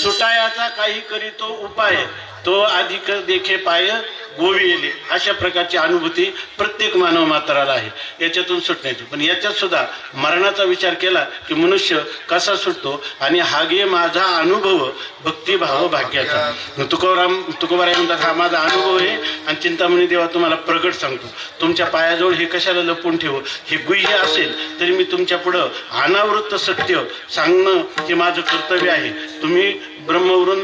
सुटायाचा काही करीतो उपाय, तो अधिक देखे पाय गोवी येले. अशा प्रकारची अनुभूती प्रत्येक मानव मात्राला आहे याच्यातून सुटण्याची. पण याच्यात सुद्धा मरणाचा विचार केला की मनुष्य कसा सुटतो, आणि हा गे माझा अनुभव भक्तिभाव भाग्याचा. तुकोबाराय म्हणतात हा माझा अनुभव आहे आणि चिंतामणी देवा तुम्हाला प्रगट सांगतो. तुमच्या पायाजवळ हे कशाला लपून ठेव, हे गुह्य असेल तरी मी तुमच्या पुढं अनावृत्त सत्य सांगणं हे माझं कर्तव्य आहे. तुम्ही ब्राह्मण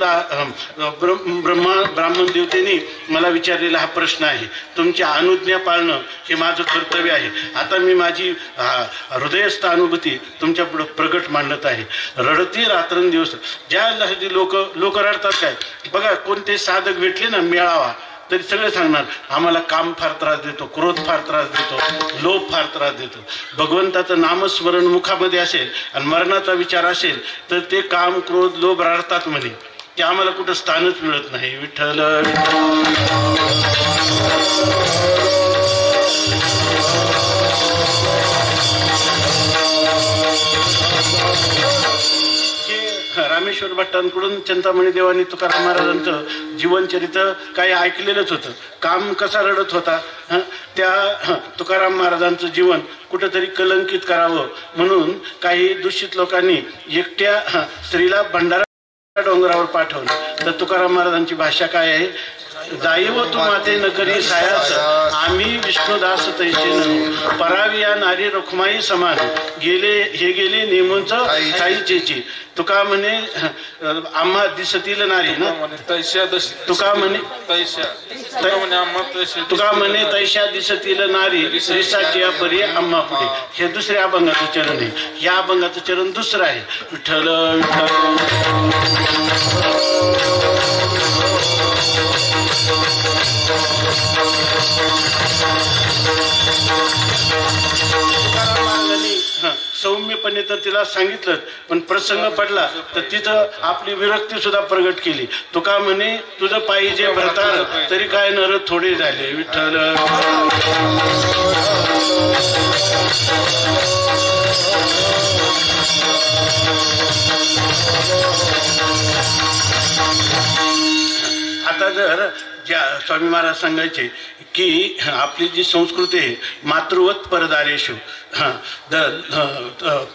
देवतेने मला विचारलेला हा प्रश्न आहे, तुमची अनुज्ञा पाळणं हे माझं कर्तव्य आहे. आता मी माझी हृदयस्थ अनुभूती तुमच्या पुढे प्रगट मांडत आहे. रडती रात्रंदिवस. ज्या लोक रडतात काय बघा, कोणते साधक भेटले ना मेळावा तरी सगळे सांगणार आम्हाला काम फार त्रास देतो, क्रोध फार त्रास देतो, लोभ फार त्रास देतो. भगवंताचं नामस्मरण मुखामध्ये असेल आणि मरणाचा विचार असेल तर ते काम क्रोध लोभ रडतात म्हणे, ते आम्हाला कुठं स्थानच मिळत नाही. विठ्ठल रामेश्वर भट्टांकडून चिंतामणी देवानी तुकाराम महाराजांचं जीवनचरित्र काही ऐकलेलंच होतं. काम कसा रडत होता, त्या तुकाराम महाराजांचं जीवन कुठंतरी कलंकित करावं म्हणून काही दूषित लोकांनी एकट्या स्त्रीला भंडारा डोंगरावर पाठवलं. तर तुकाराम महाराजांची भाषा काय आहे, जाईव तू माते न करी सायास, आम्ही विष्णुदास तैसे न पराविया नारी रखुमाई समान, गेले नेमूंच ताईचेची. तुका म्हणे आम्हा दिसतील नारी ना, तुका म्हणे तैशा दिसतील नारी रिसाची परी आम्हा पुढे. हे दुसऱ्या अभंगाचं चरण आहे. या अभंगाचं चरण दुसरं आहे. विठ्ठल सौम्यपणे तर तिला सांगितलं, पण प्रसंग पडला तर तिथं आपली विरक्ती सुद्धा प्रगट केली. तुका म्हणे तुझं पाहिजे भरतार तरी काय नर थोडे झाले. विठ्ठल आता जर ज्या स्वामी महाराज सांगायचे की आपली जी संस्कृती आहे मातृवत परदारेशु,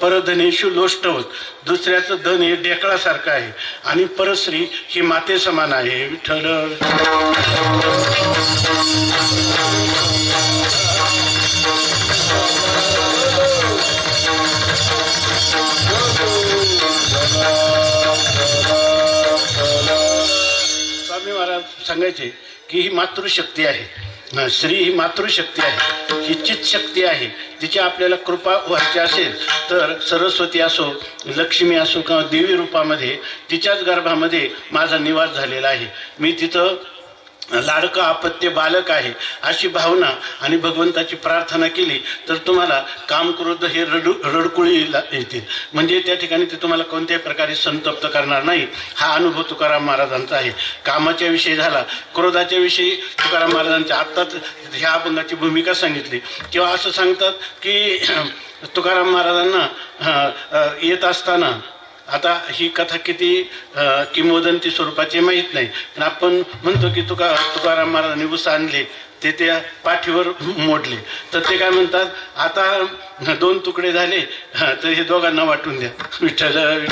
परधनेशु लोष्टवत, दुसऱ्याचं धन हे ढेकळासारखं आहे आणि परश्री ही माते समान आहे. विठ्ठल स्वामी महाराज सांगायचे की ही मातृशक्ती आहे, श्री ही मातृशक्ती आहे, ही चित शक्ती आहे. तिची आपल्याला कृपा व्हायची असेल तर सरस्वती असो, लक्ष्मी असो किंवा देवी रूपामध्ये तिच्याच गर्भामध्ये माझा निवास झालेला आहे. मी तिथं लाडकं अपत्य बालक आहे अशी भावना आणि भगवंताची प्रार्थना केली तर तुम्हाला काम क्रोध हे रडकुळी येतील. म्हणजे त्या ठिकाणी ते तुम्हाला कोणत्याही प्रकारे संतप्त करणार नाही. हा अनुभव तुकाराम महाराजांचा आहे. कामाच्या विषयी झाला, क्रोधाच्या विषयी तुकाराम महाराजांच्या आत्ताच ह्या अभंगाची भूमिका सांगितली. किंवा असं सांगतात की तुकाराम महाराजांना येत असताना, आता ही कथा किती किंवदंती स्वरूपाची माहीत नाही, पण आपण म्हणतो की तुकाराम महाराजांनी ऊस आणले ते त्या पाठीवर मोडले, तर ते काय म्हणतात, आता 2 तुकडे झाले तर हे दोघांना वाटून द्या. विठ्ठल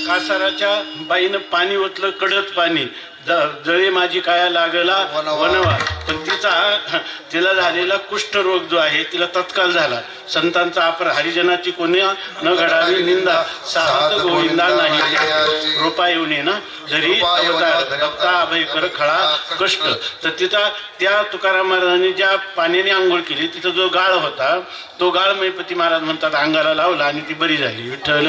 कासाराच्या बाईनं पाणी ओतलं, कडत पाणी, जळे माझी काया लागला वनवा, पण तिला झालेला कुष्ठरोग जो आहे तिला तत्काल झाला. संतांचा अपर हरिजनाची कोण्या न घडावी निंदा, साहत गोविंदा नाही रोपा येऊन ना जरी अवतार भक्ता अभय कर खळा कष्ट. तर तिथं त्या तुकाराम महाराजांनी ज्या पाण्याने आंघोळ केली तिथं जो गाळ होता तो गाळ मैपती महाराज म्हणतात अंगाला लावला आणि ती बरी झाली. विठ्ठल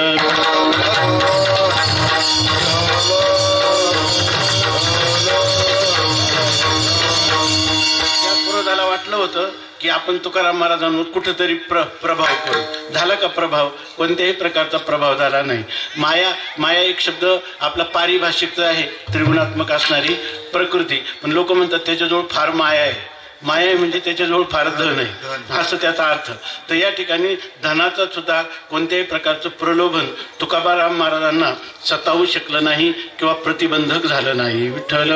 क्रोधाला वाटलं होतं की आपण तुकाराम महाराजांवर कुठेतरी प्रभाव करू. झाला का प्रभाव? कोणत्याही प्रकारचा प्रभाव झाला नाही. माया एक शब्द आपला पारिभाषिकचा आहे, त्रिगुणात्मक असणारी प्रकृती, पण लोक म्हणतात त्याच्याजवळ फार माया आहे. माया आहे म्हणजे त्याच्याजवळ फार धन आहे असं त्याचा अर्थ. तर या ठिकाणी धनाचा सुद्धा कोणत्याही प्रकारचं प्रलोभन तुकाराम महाराजांना सतावू शकलं नाही किंवा प्रतिबंधक झालं नाही. विठ्ठल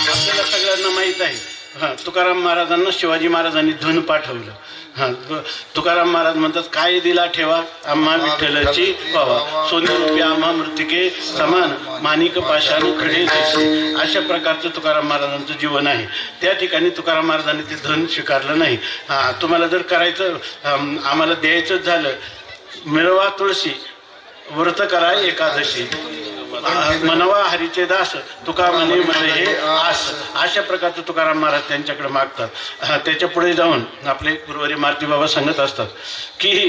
आपल्याला सगळ्यांना माहित आहे तुकाराम महाराजांना शिवाजी महाराजांनी धन पाठवलं. तुकाराम महाराज म्हणतात काय दिला ठेवा आम्हा विठ्ठलाची पावा, सोने रुपये आम्हा मृतिके समान, माणिक पाषाण खडे जैसे. अशा प्रकारचं तुकाराम महाराजांचं जीवन आहे. त्या ठिकाणी तुकाराम महाराजांनी ते धन स्वीकारलं नाही. तुम्हाला जर करायचं, आम्हाला द्यायचंच झालं, मिळवा तुळशी व्रत करा एकादशी, मनवा हरीचे दास तुका म्हणे मला हे आस. अशा प्रकारचं तुकाराम महाराज त्यांच्याकडे मागतात. त्याच्या पुढे जाऊन आपले गुरुवारी मारुती बाबा सांगत असतात की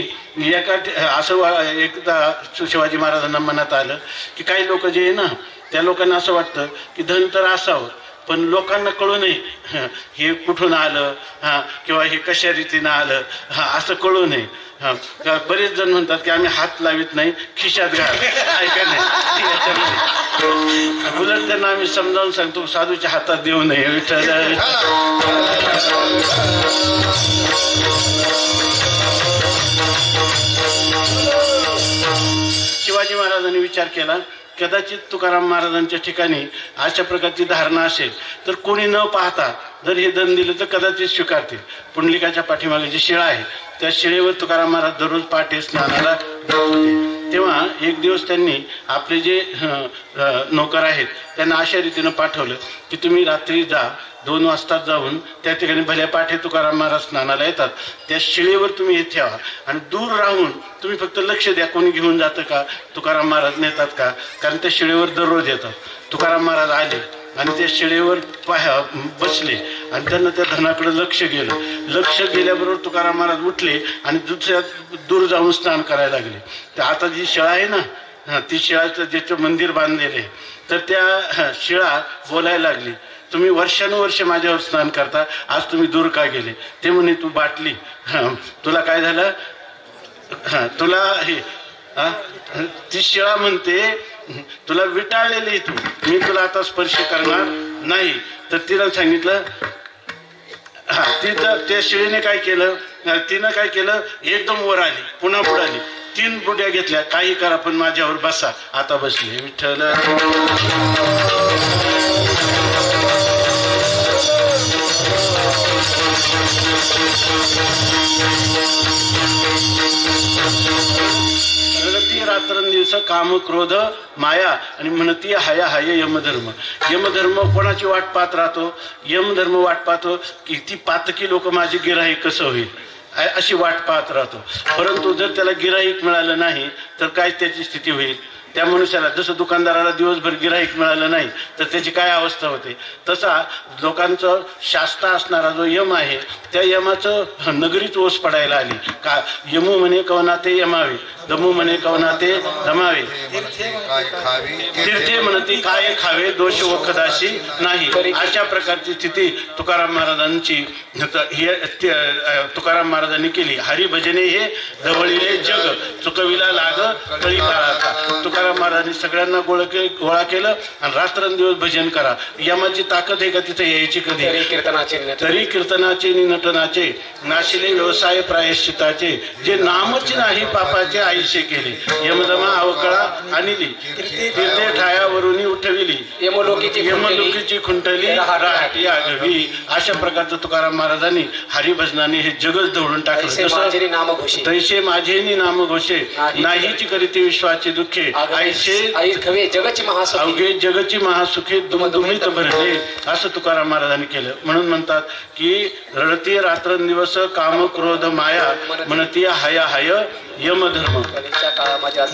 असं एकदा शिवाजी महाराजांना मनात आलं की काही लोक जे आहे ना त्या लोकांना असं वाटतं की धन तर असावं पण लोकांना कळू नये हे कुठून आलं किंवा हे कशा रीतीनं आलं असं कळू नये. बरेच जण म्हणतात की आम्ही हात लावित नाही, खिशात घाल, ऐका नाही. उलट त्यांना आम्ही समजावून सांगतो साधूच्या हातात देऊ नये. विठ्ठल शिवाजी महाराजांनी विचार केला कदाचित तुकाराम महाराजांच्या ठिकाणी अशा प्रकारची धारणा असेल तर कोणी न पाहता जर हे दन दिलं तर कदाचित स्वीकारतील. पुंडलिकाच्या पाठीमागे जी शिळा आहे त्या शिळेवर तुकाराम महाराज दररोज पहाटे स्नानाला जात होते. तेव्हा एक दिवस त्यांनी आपले जे नोकर आहेत त्यांना अशा रीतीनं पाठवलं की तुम्ही रात्री जा, 2 वाजता जाऊन त्या ठिकाणी भल्या पाठे तुकाराम महाराज स्नानाला येतात, त्या शिळेवर तुम्ही हे ठेवा आणि दूर राहून तुम्ही फक्त लक्ष द्या कोणी घेऊन जातं का, तुकाराम महाराज नेतात का, कारण त्या शिळेवर दररोज येतात. तुकाराम महाराज आले आणि त्या शिळेवर बसले आणि त्यांना त्या धनाकडे लक्ष गेलं. लक्ष गेल्याबरोबर तुकाराम महाराज उठले आणि दुसऱ्या दूर जाऊन स्नान करायला लागले. तर आता जी शिळा आहे ना ती शिळाचं ज्याचं मंदिर बांधलेलं आहे तर त्या शिळा बोलायला लागली तुम्ही वर्षानुवर्ष माझ्यावर स्नान करता, आज तुम्ही दूर का गेले? ते म्हणे तू बाटली, तुला काय झालं, तुला हे ती शिळा म्हणते तुला विटाळलेली तू, मी तुला आता स्पर्श करणार नाही. तर तिला सांगितलं तिथं त्या शिळेने काय केलं, तिनं काय केलं एकदम वर आली, पुन्हा बुडाली, 3 बुड्या घेतल्या, काही करा पण माझ्यावर बसा. आता बसली. विठ्ठल रात्रंदिवस काम क्रोध माया आणि म्हणती हाया हाय यमधर्म. यमधर्म कोणाची वाट पाहत राहतो? यमधर्म वाट पाहतो की ती पातकी लोक माझी गिराईक कसं होईल अशी वाट पाहत राहतो. परंतु जर त्याला गिराईक मिळालं नाही तर काय त्याची स्थिती होईल? त्या मनुष्याला जसं दुकानदाराला दिवसभर गिराईक मिळालं नाही तर त्याची काय अवस्था होते, तसा लोकांचं शास्ता असणारा जो यम आहे त्या यमाचं नगरीत ओस पडायला आली का. यमू म्हणे कवना ते यमावे, दमू म्हणे कवना ते दमावे, तीर्थे म्हणते काय खावे दोष व कदाशी नाही. अशा प्रकारची स्थिती तुकाराम महाराजांची तुकाराम महाराजांनी केली. हरिभजने हे जवळीले जग चुकविला लाग कळी काळाचा. तुकाराम महाराजांनी सगळ्यांना गोळा केलं आणि रात्रंदिवस भजन करा. यमाची ताकद आहे का तिथे यायची कधी. तरी कीर्तनाचे नटनाचे नाशिले व्यवसाय प्रायश्चिताचे, जे नामच नाही पापाचे आयुष्य केले. यमदमा अवकळा आणली तीर्थे ठायावरून उठविली, यमलोकीची खुंटली राहटी आगवी. अशा प्रकारचं तुकाराम महाराजांनी हरिभजनाने हे जगच दौडून टाकलं. तैसे माझे नाम घोषे नाहीची करीती विश्वाचे दुःखे, अवघे जगची महासुखे दुमदुमीत भरले. असं तुकाराम महाराजांनी केलं. म्हणून म्हणतात की रडती रात्रंदिवस काम क्रोध माया, म्हणती हाय हाय यमधर्म.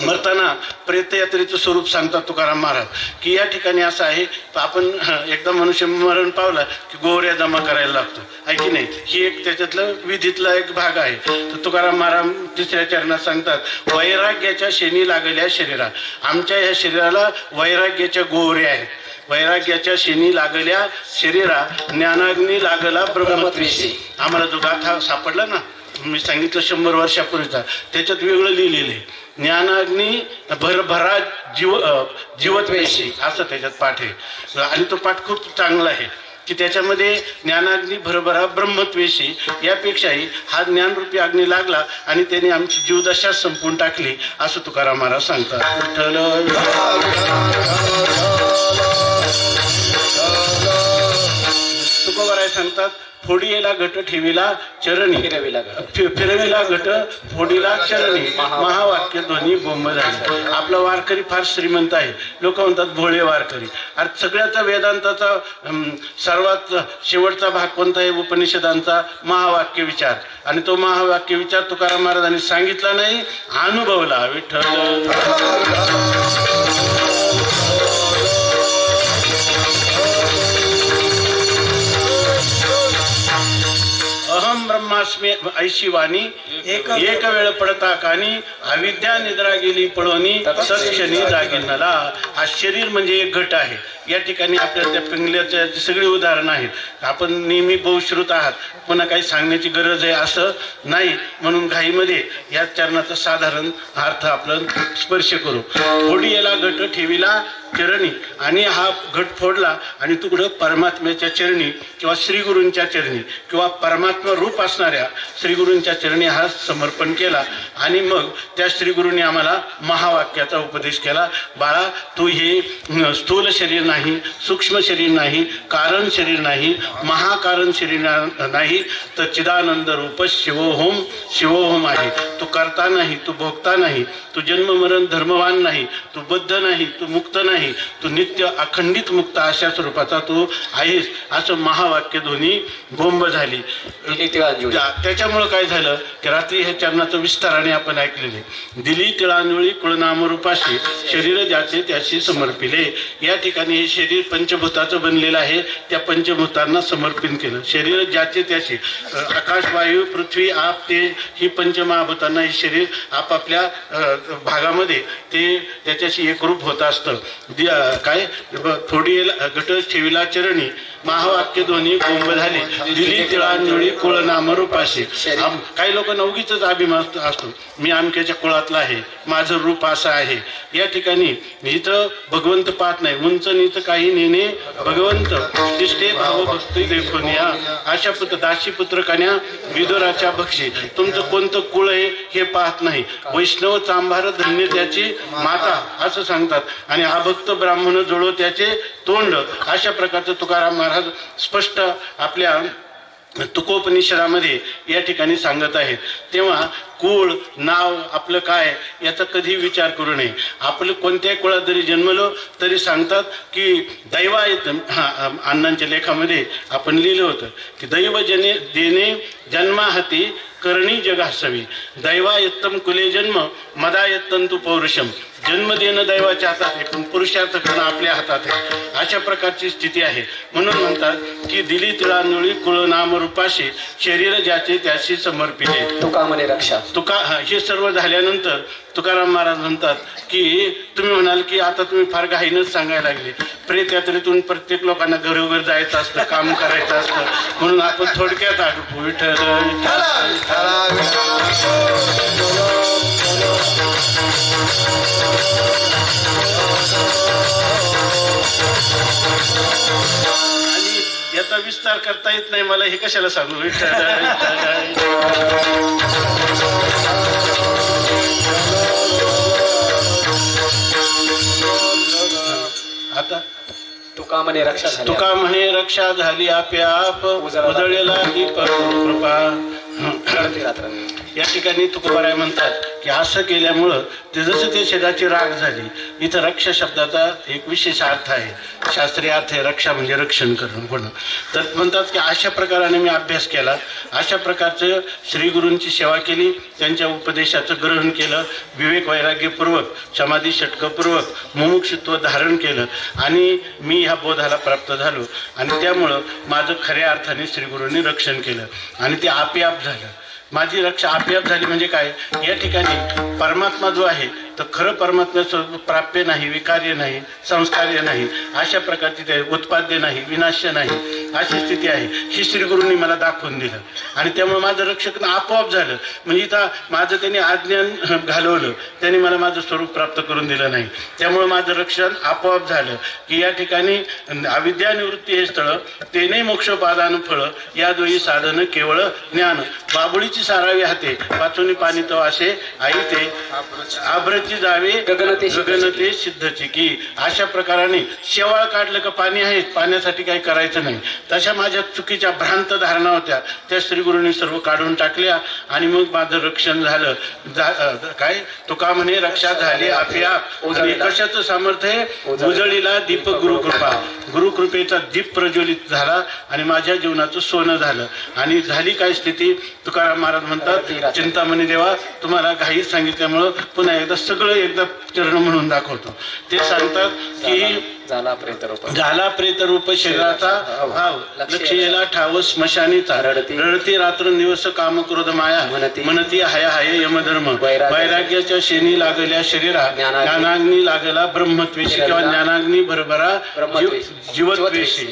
मरताना प्रेतयात्रेचं स्वरूप सांगतात तुकाराम महाराज की या ठिकाणी असं आहे, आपण एकदा मनुष्य मरण पावला की गोवऱ्या जमा करायला लागतो आहे की नाही. ही एक त्याच्यातलं विधीतला एक भाग आहे. तर तुकाराम महाराज तिसऱ्या चरणात सांगतात वैराग्याच्या शेणी लागल्या शरीरा. आमच्या या शरीराला वैराग्याच्या गोवऱ्या आहेत. वैराग्याच्या शेणी लागल्या शरीरा, ज्ञानाग्नी लागला ब्रह्मत्वेशी. आम्हाला जो गाथा सापडला ना मी सांगितलं 100 वर्षापूर्वीचा, त्याच्यात वेगळं लिहिलेलं आहे. ज्ञानाग्नी भरभरा जीवत्वेशी असं त्याच्यात पाठ आहे. आणि तो पाठ खूप चांगला आहे की त्याच्यामध्ये ज्ञानाग्नी भरभरा ब्रह्मत्वेशी यापेक्षाही हा ज्ञानरूपी अग्नी लागला आणि त्याने आमची जीवदशा संपून टाकली असं तुकाराम महाराज सांगतात. तुकोबाराय सांगतात फोडीला घट ठेवीला चरणी, फिरविला घट फोडीला चरणी, महावाक्य ध्वनी बोंब झाली. आपला वारकरी फार श्रीमंत आहे. लोक म्हणतात भोळे वारकरी. अरे सगळ्याचा वेदांताचा सर्वात शेवटचा भाग कोणता आहे उपनिषदांचा, महावाक्य विचार. आणि तो महावाक्य विचार तुकाराम महाराजांनी सांगितला नाही, अनुभवला. विठ्ठल अहम ब्रह्मास्मी ऐशी वाणी, एक वेळ पडता कानी, अविद्या निद्रा गेली पळोनी, सत्क्षणी जागेल नला. हा शरीर म्हणजे एक घट आहे. या ठिकाणी आपल्या त्या पिंगल्याच्या सगळी उदाहरणं आहेत. आपण नेहमी बहुश्रुत आहात, पुन्हा काही सांगण्याची गरज आहे असं नाही. म्हणून घाईमध्ये या चरणाचा साधारण अर्थ आपलं स्पर्श करू. फोडी याला घट ठेवीला चरणी, आणि हा घट फोडला आणि तुकडं परमात्म्याच्या चरणी किंवा श्रीगुरूंच्या चरणी किंवा परमात्मा रूप असणाऱ्या श्रीगुरूंच्या चरणी हा समर्पण केला. आणि मग त्या श्रीगुरूंनी आम्हाला महावाक्याचा उपदेश केला. बाळा, तू हे स्थूल शरीर नाही, सूक्ष्म शरीर नाही, कारण शरीर नाही, महाकारण शरीर नाही, तर चिदानंद रूप शिवोहोम शिवोहोम आहे. तू करता नाही, तू भोगता नाही, तू जन्म मरण धर्मवान नाही, तू बद्ध नाही, तू मुक्त नाही, तू नित्य अखंडित मुक्त अशा स्वरूपाचा तू आहेस. असं महावाक्य ध्वनी बोंब झाली. त्याच्यामुळं काय झालं की रात्री हे चरणाचं विस्ताराने आपण ऐकलेले. दिली तिळांजोळी कुळनामरूपाशी, शरीर ज्याचे त्याशी समर्पिले. या ठिकाणी हे शरीर पंचभूताचं बनलेलं आहे. त्या पंचभूतांना समर्पित केलं. शरीर ज्याचे त्याशी, आकाश वायू पृथ्वी आप ते ही पंचमहाभूतांना हे शरीर आपापल्या भागामध्ये ते त्याच्याशी एकरूप होत असतं. काय थोडी घट ठेवीला चरणी, महावाक्य ध्वनी बोंब झाली, दिली तिळांजोळी कुळ नामरूपाशी. काही लोक नवगीच अभिमान असतो, मी आमक्याच्या कुळातला आहे, माझं रूप असं आहे. या ठिकाणी इथं भगवंत पाहत नाही. उंच नीच काही नेणे भगवंत, तिष्ठे भाव भक्ती देखून या. अशा दासी पुत्र कन्या विदुराच्या भक्षी. तुमचं कोणतं कुळ आहे हे पाहत नाही. वैष्णव चांभार धन्य त्याची माता असं सांगतात. आणि अभक्त ब्राह्मण जोडो त्याचे तोंड. अशा प्रकारचं तुकाराम महाराज स्पष्ट आपल्या तुकोपनिषदामध्ये या ठिकाणी सांगत आहेत. तेव्हा कुळ नाव आपलं काय याचा कधी विचार करू नये. आपलं कोणत्याही कुळात जरी जन्मलो तरी सांगतात की दैवायत, अण्णांच्या लेखामध्ये आपण लिहिलं होतं की दैव जने देणे जन्माहती करणी जगासवी, दैवायत्तम कुले जन्म मदायत्तंतु पौरुषम. जन्म देणं दैवाच्या हातात आहे पण पुरुषार्थ करणं आपल्या हातात आहे. अशा प्रकारची स्थिती आहे. म्हणून म्हणतात की दिली तिळांजोळी कुळ नाम रूपाशी शरीर ज्याचे त्याशी समर्पिले. तुका म्हणे रक्षा. हे सर्व झाल्यानंतर तुकाराम महाराज म्हणतात की तुम्ही म्हणाल की आता तुम्ही फार घाईनच सांगायला लागले. प्रेत यात्रेतून प्रत्येक लोकांना घरोघर जायचं असतं, काम करायचं असतं, म्हणून आपण थोडक्यात आठवू. विठ्ठल आणि याचा विस्तार करता येत नाही मला, हे कशाला सांगू. विठ्ठल आता तुका म्हणे रक्षा झाली. तुका म्हणे रक्षा झाली आपोआप उजळलेला दीप कृपा. रात्र या ठिकाणी तुकोबाराय म्हणतात की असं केल्यामुळं ते जसं ते शेजाची राग झाली. इथं रक्षा शब्दाचा एक विशेष अर्थ आहे, शास्त्रीय अर्थ आहे. रक्षा म्हणजे रक्षण करणं होणं. तर म्हणतात की अशा प्रकाराने मी अभ्यास केला, अशा प्रकारचं श्रीगुरूंची सेवा केली, त्यांच्या उपदेशाचं ग्रहण केलं, विवेक वैराग्यपूर्वक समाधी षटकपूर्वक मुमुक्षुत्व धारण केलं आणि मी ह्या बोधाला प्राप्त झालो. आणि त्यामुळं माझं खऱ्या अर्थाने श्रीगुरूंनी रक्षण केलं आणि ते आपोआप झालं. माझी रक्षा आपोआप झाली म्हणजे काय, या ठिकाणी परमात्मा जो आहे तर खरं परमात्म्याचं प्राप्य नाही, विकार्य नाही, संस्कार्य नाही, अशा प्रकारची ते उत्पाद्य नाही, विनाश्य नाही, अशी स्थिती आहे. ही श्रीगुरूंनी मला दाखवून दिलं आणि त्यामुळे माझं रक्षण आपोआप झालं. म्हणजे इथं माझं त्यांनी आज्ञान घालवलं, त्यांनी मला माझं स्वरूप प्राप्त करून दिलं नाही, त्यामुळे माझं रक्षण आपोआप झालं. की या ठिकाणी अविद्यानिवृत्ती हे स्थळ तेने मोक्षोपादान फळ या दोही साधन केवळ ज्ञान. बाबुळीची सारावी हाते वाचून पाणी तो असे आई ते आब्रची जावे गगनते सिद्धची. की अशा प्रकाराने शेवाळ काढलं का पाणी आहे, पाण्यासाठी काही करायचं नाही. तशा माझ्या चुकीच्या भ्रांत धारणा होत्या त्या श्रीगुरूंनी सर्व काढून टाकल्या आणि मग माझं रक्षण झालं. काय तुका म्हणे रक्षा झाली आपोआप. कशाचं सामर्थ्य आहे, उजळीला दीप गुरुकृपा. गुरुकृपेचा दीप प्रज्वलित झाला आणि माझ्या जीवनाचं सोनं झालं. आणि झाली काय स्थिती, तुकाराम महाराज म्हणतात चिंतामणी देवा तुम्हाला घाईत सांगितल्यामुळं पुन्हा एकदा सगळं एकदा चरण म्हणून दाखवतो. ते सांगतात की झाला प्रेतरूप शरीराचा भाव लक्ष्येला ठाव स्मशानीचा. रडती रात्र दिवस काम क्रोध माया म्हणती हाय हाय यमधर्म. वैराग्याच्या शेणी लागल्या शरीरा ज्ञानाग्नी लागला ब्रह्मत्वेशी किंवा ज्ञानाग्नी भरभरा जीवत्वेशी.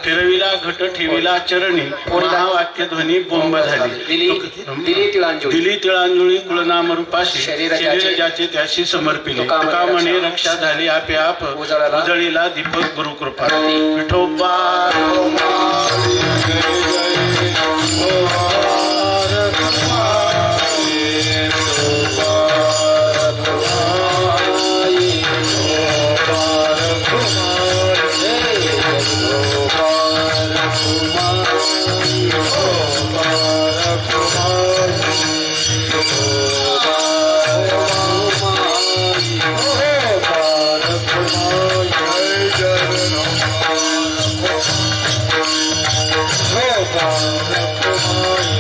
फिरविला घट ठेविला चरणी महावाक्य ध्वनी बोंब झाली. दिली तिळांजुळी कुळनाम रूपाशी शरीर ज्याचे त्याशी समर्पिले. तुका म्हणे रक्षा झाली आपोआप उजळीला दीपक गुरुकृपा. विठोबा Oh,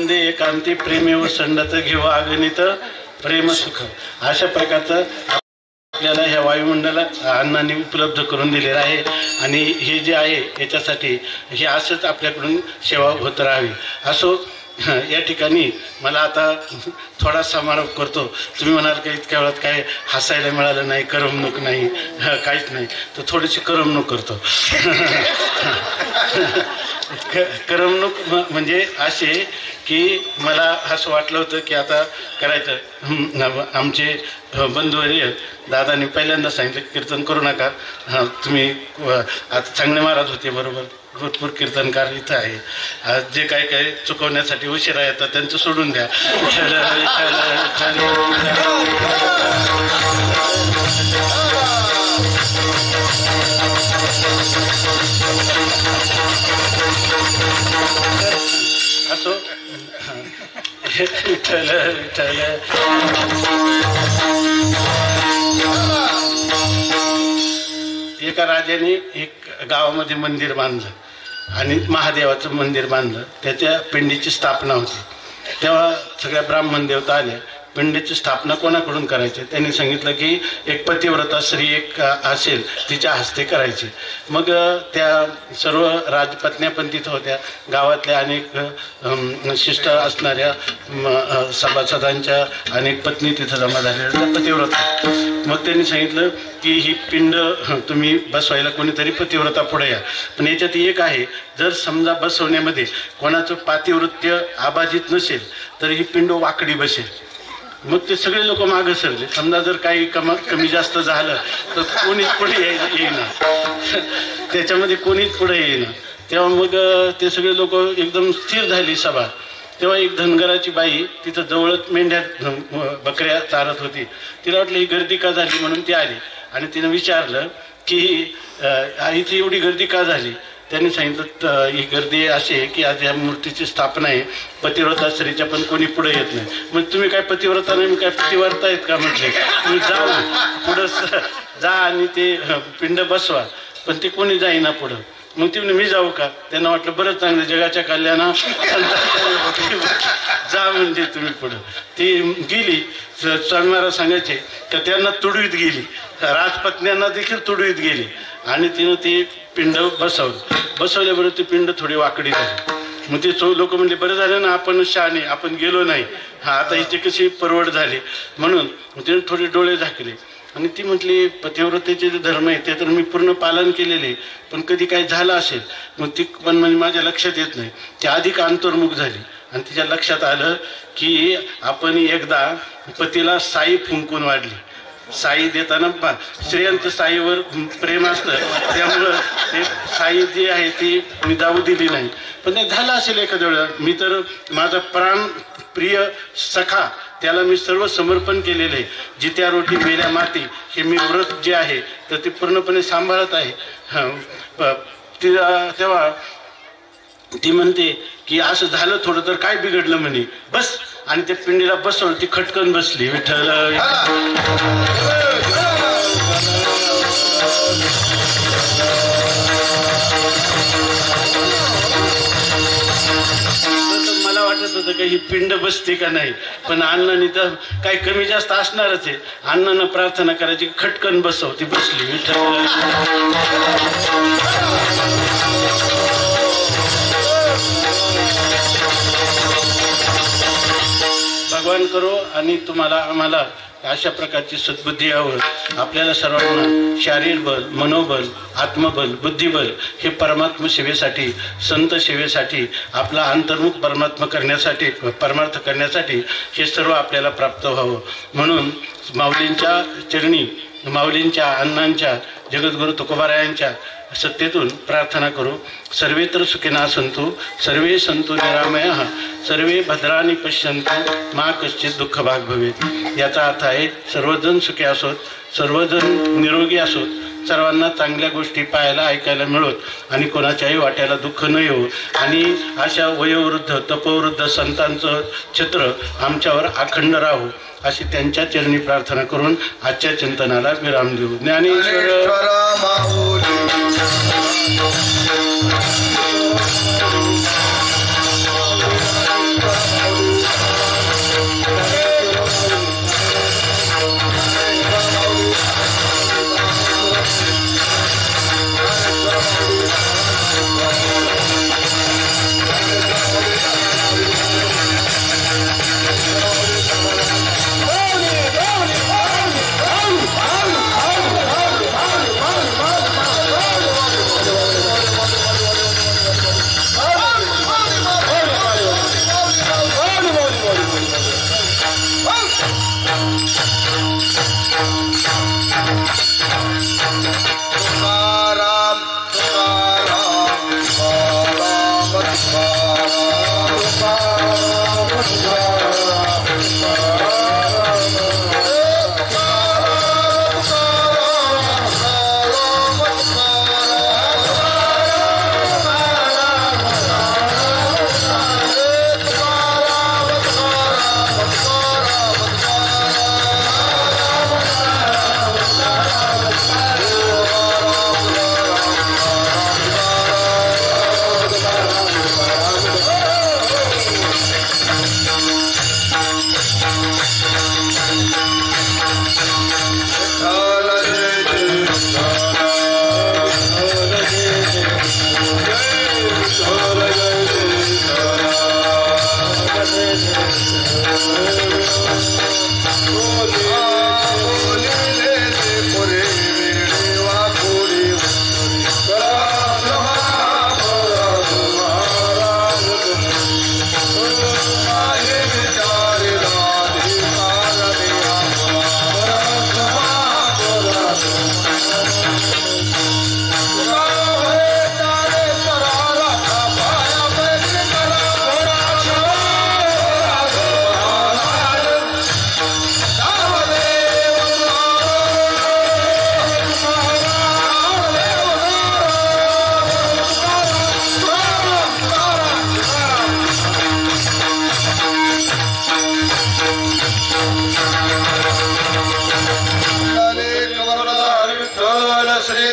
आनंदे एकांती प्रेमे व संडत घेऊ अगणित प्रेम सुख. अशा प्रकारचं आपल्याला ह्या वायुमंडलात अण्णांनी उपलब्ध करून दिलेलं आहे. आणि हे जे आहे याच्यासाठी हे असंच आपल्याकडून सेवा होत राहावी. असो या ठिकाणी मला आता थोडा समारोप करतो. तुम्ही म्हणाल का इतक्या वेळात काय हसायला मिळालं नाही, करमणूक नाही, काहीच नाही, तर थोडीशी करमणूक करतो. करमणूक म्हणजे असे की मला असं वाटलं होतं की आता करायचं. आमचे बंधुवर्य दादांनी पहिल्यांदा सांगितलं कीर्तन करू नका, तुम्ही आता चांगले महाराज होते बरोबर, भरपूर कीर्तनकार इथं आहे, जे काही काही चुकवण्यासाठी उशिरा येतात त्यांचं सोडून द्या. असो विठ्ठल विठ्ठल. एका राजाने एक गावामध्ये मंदिर बांधलं आणि महादेवाचं मंदिर बांधलं. त्याच्या पिंडीची स्थापना होती. तेव्हा सगळ्या ब्राह्मण देवता आल्या. पिंडीची स्थापना कोणाकडून करायची? त्यांनी सांगितलं की एक पतिव्रता स्त्री एक असेल तिच्या हस्ते करायची. मग त्या सर्व राजपत्न्या पण तिथं होत्या. गावातल्या अनेक शिष्ट असणाऱ्या सभासदांच्या अनेक पत्नी तिथं जमा झालेल्या पतिव्रता. मग त्यांनी सांगितलं की ही पिंड तुम्ही बसवायला कोणीतरी पतिव्रता पुढे या. पण याच्यात एक आहे, जर समजा बसवण्यामध्ये कोणाचं पातिवृत्य अबाधित नसेल तर ही पिंड वाकडी बसेल. मग ते सगळे लोक मागं सरले. समजा जर काही कमी जास्त झालं तर कोणीच पुढे येईना, त्याच्यामध्ये कोणीच पुढे येईना. तेव्हा मग ते सगळे लोक एकदम स्थिर झाली सभा. तेव्हा एक धनगराची बाई तिथं जवळच मेंढ्या बकऱ्या चारत होती. तिला वाटलं ही गर्दी का झाली म्हणून ती आली आणि तिनं विचारलं की इथे एवढी गर्दी का झाली? त्यांनी सांगितलं ही गर्दी अशी आहे की आज या मूर्तीची स्थापना आहे, पतिव्रता स्त्रीच्या पण कोणी पुढे येत नाही. मग तुम्ही काय पतिव्रता नाही, काय पतिव्रता आहेत का म्हटले? तुम्ही जा पुढं जा आणि ते पिंड बसवा. पण ते कोणी जाईना पुढं. मग ती मी जाऊ का? त्यांना वाटलं बरं चांगलं जगाच्या कल्याणा जा म्हणजे तुम्ही पुढं. ती गेली. स्वामी महाराज सांगायचे तर त्यांना तुडवीत गेली, राजपत्न्यांना देखील तुडवीत गेली आणि तिनं ती पिंड बसवल्याबरोबर ती पिंड थोडी वाकडी झाली. मग ते लोक म्हणले बरं झालं ना आपण शहाणे, आपण गेलो नाही, हा आता हिची कशी परवड झाली. म्हणून तिने थोडे डोळे झाकले आणि ती म्हटली पतिव्रतेचे जे धर्म आहे ते तर मी पूर्ण पालन केलेले, पण कधी काही झालं असेल मग ती पण म्हणजे माझ्या लक्षात येत नाही. ती अधिक अंतर्मुख झाली आणि तिच्या लक्षात आलं की आपण एकदा पतीला साई फुंकून वाढली. साई देताना स्त्रियांचं साईवर प्रेम असतं, त्यामुळं ते साई जी आहे ती मी जाऊ दिली नाही. पण ते झालं असेल एखाद्या वेळेला. मी तर माझा प्राण प्रिय सखा त्याला मी सर्व समर्पण केलेलं आहे. जित्या रोटी मेल्या माती हे मी व्रत जे आहे तर ते पूर्णपणे सांभाळत आहे. तेव्हा ती म्हणते की असं झालं थोडं तर काय बिघडलं म्हणे, बस. आणि त्या पिंडीला बसवलं, ती खटकन बसली. विठ्ठल मला वाटत होतं का ही पिंड बसते का नाही, पण अण्णांनी तर काही कमी जास्त असणारच आहे. अण्णांना प्रार्थना करायची खटकन बसव, ती बसली. विठ्ठल भगवान करो आणि तुम्हाला आम्हाला अशा प्रकारची सद्बुद्धी यावं. आपल्याला सर्वांना शारीर बल, मनोबल, आत्मबल, बुद्धिबल हे परमात्म सेवेसाठी, संत सेवेसाठी, आपला अंतर्मुख परमार्थ करण्यासाठी हे सर्व आपल्याला प्राप्त व्हावं. म्हणून माऊलींच्या चरणी, माऊलींच्या अण्णांच्या, जगद्गुरु तुकोबारायांच्या सत्तेतून प्रार्थना करू. सर्वे तर सुखिनः सन्तु, सर्वे सन्तु निरामयाः, सर्वे भद्राणि पश्यन्तु, मा कश्चित् दुःख भाग भवेत्. याचा अर्थ आहे सर्वजण सुखी असोत, सर्वजण निरोगी असोत, सर्वांना चांगल्या गोष्टी पाहायला ऐकायला मिळत आणि कोणाच्याही वाट्याला दुःख न येऊ आणि अशा वयोवृद्ध तपोवृद्ध संतांचं छत्र आमच्यावर अखंड राहू अशी त्यांच्या चरणी प्रार्थना करून आजच्या चिंतनाला विराम देऊ. ज्ञानेश्वर माऊली श्री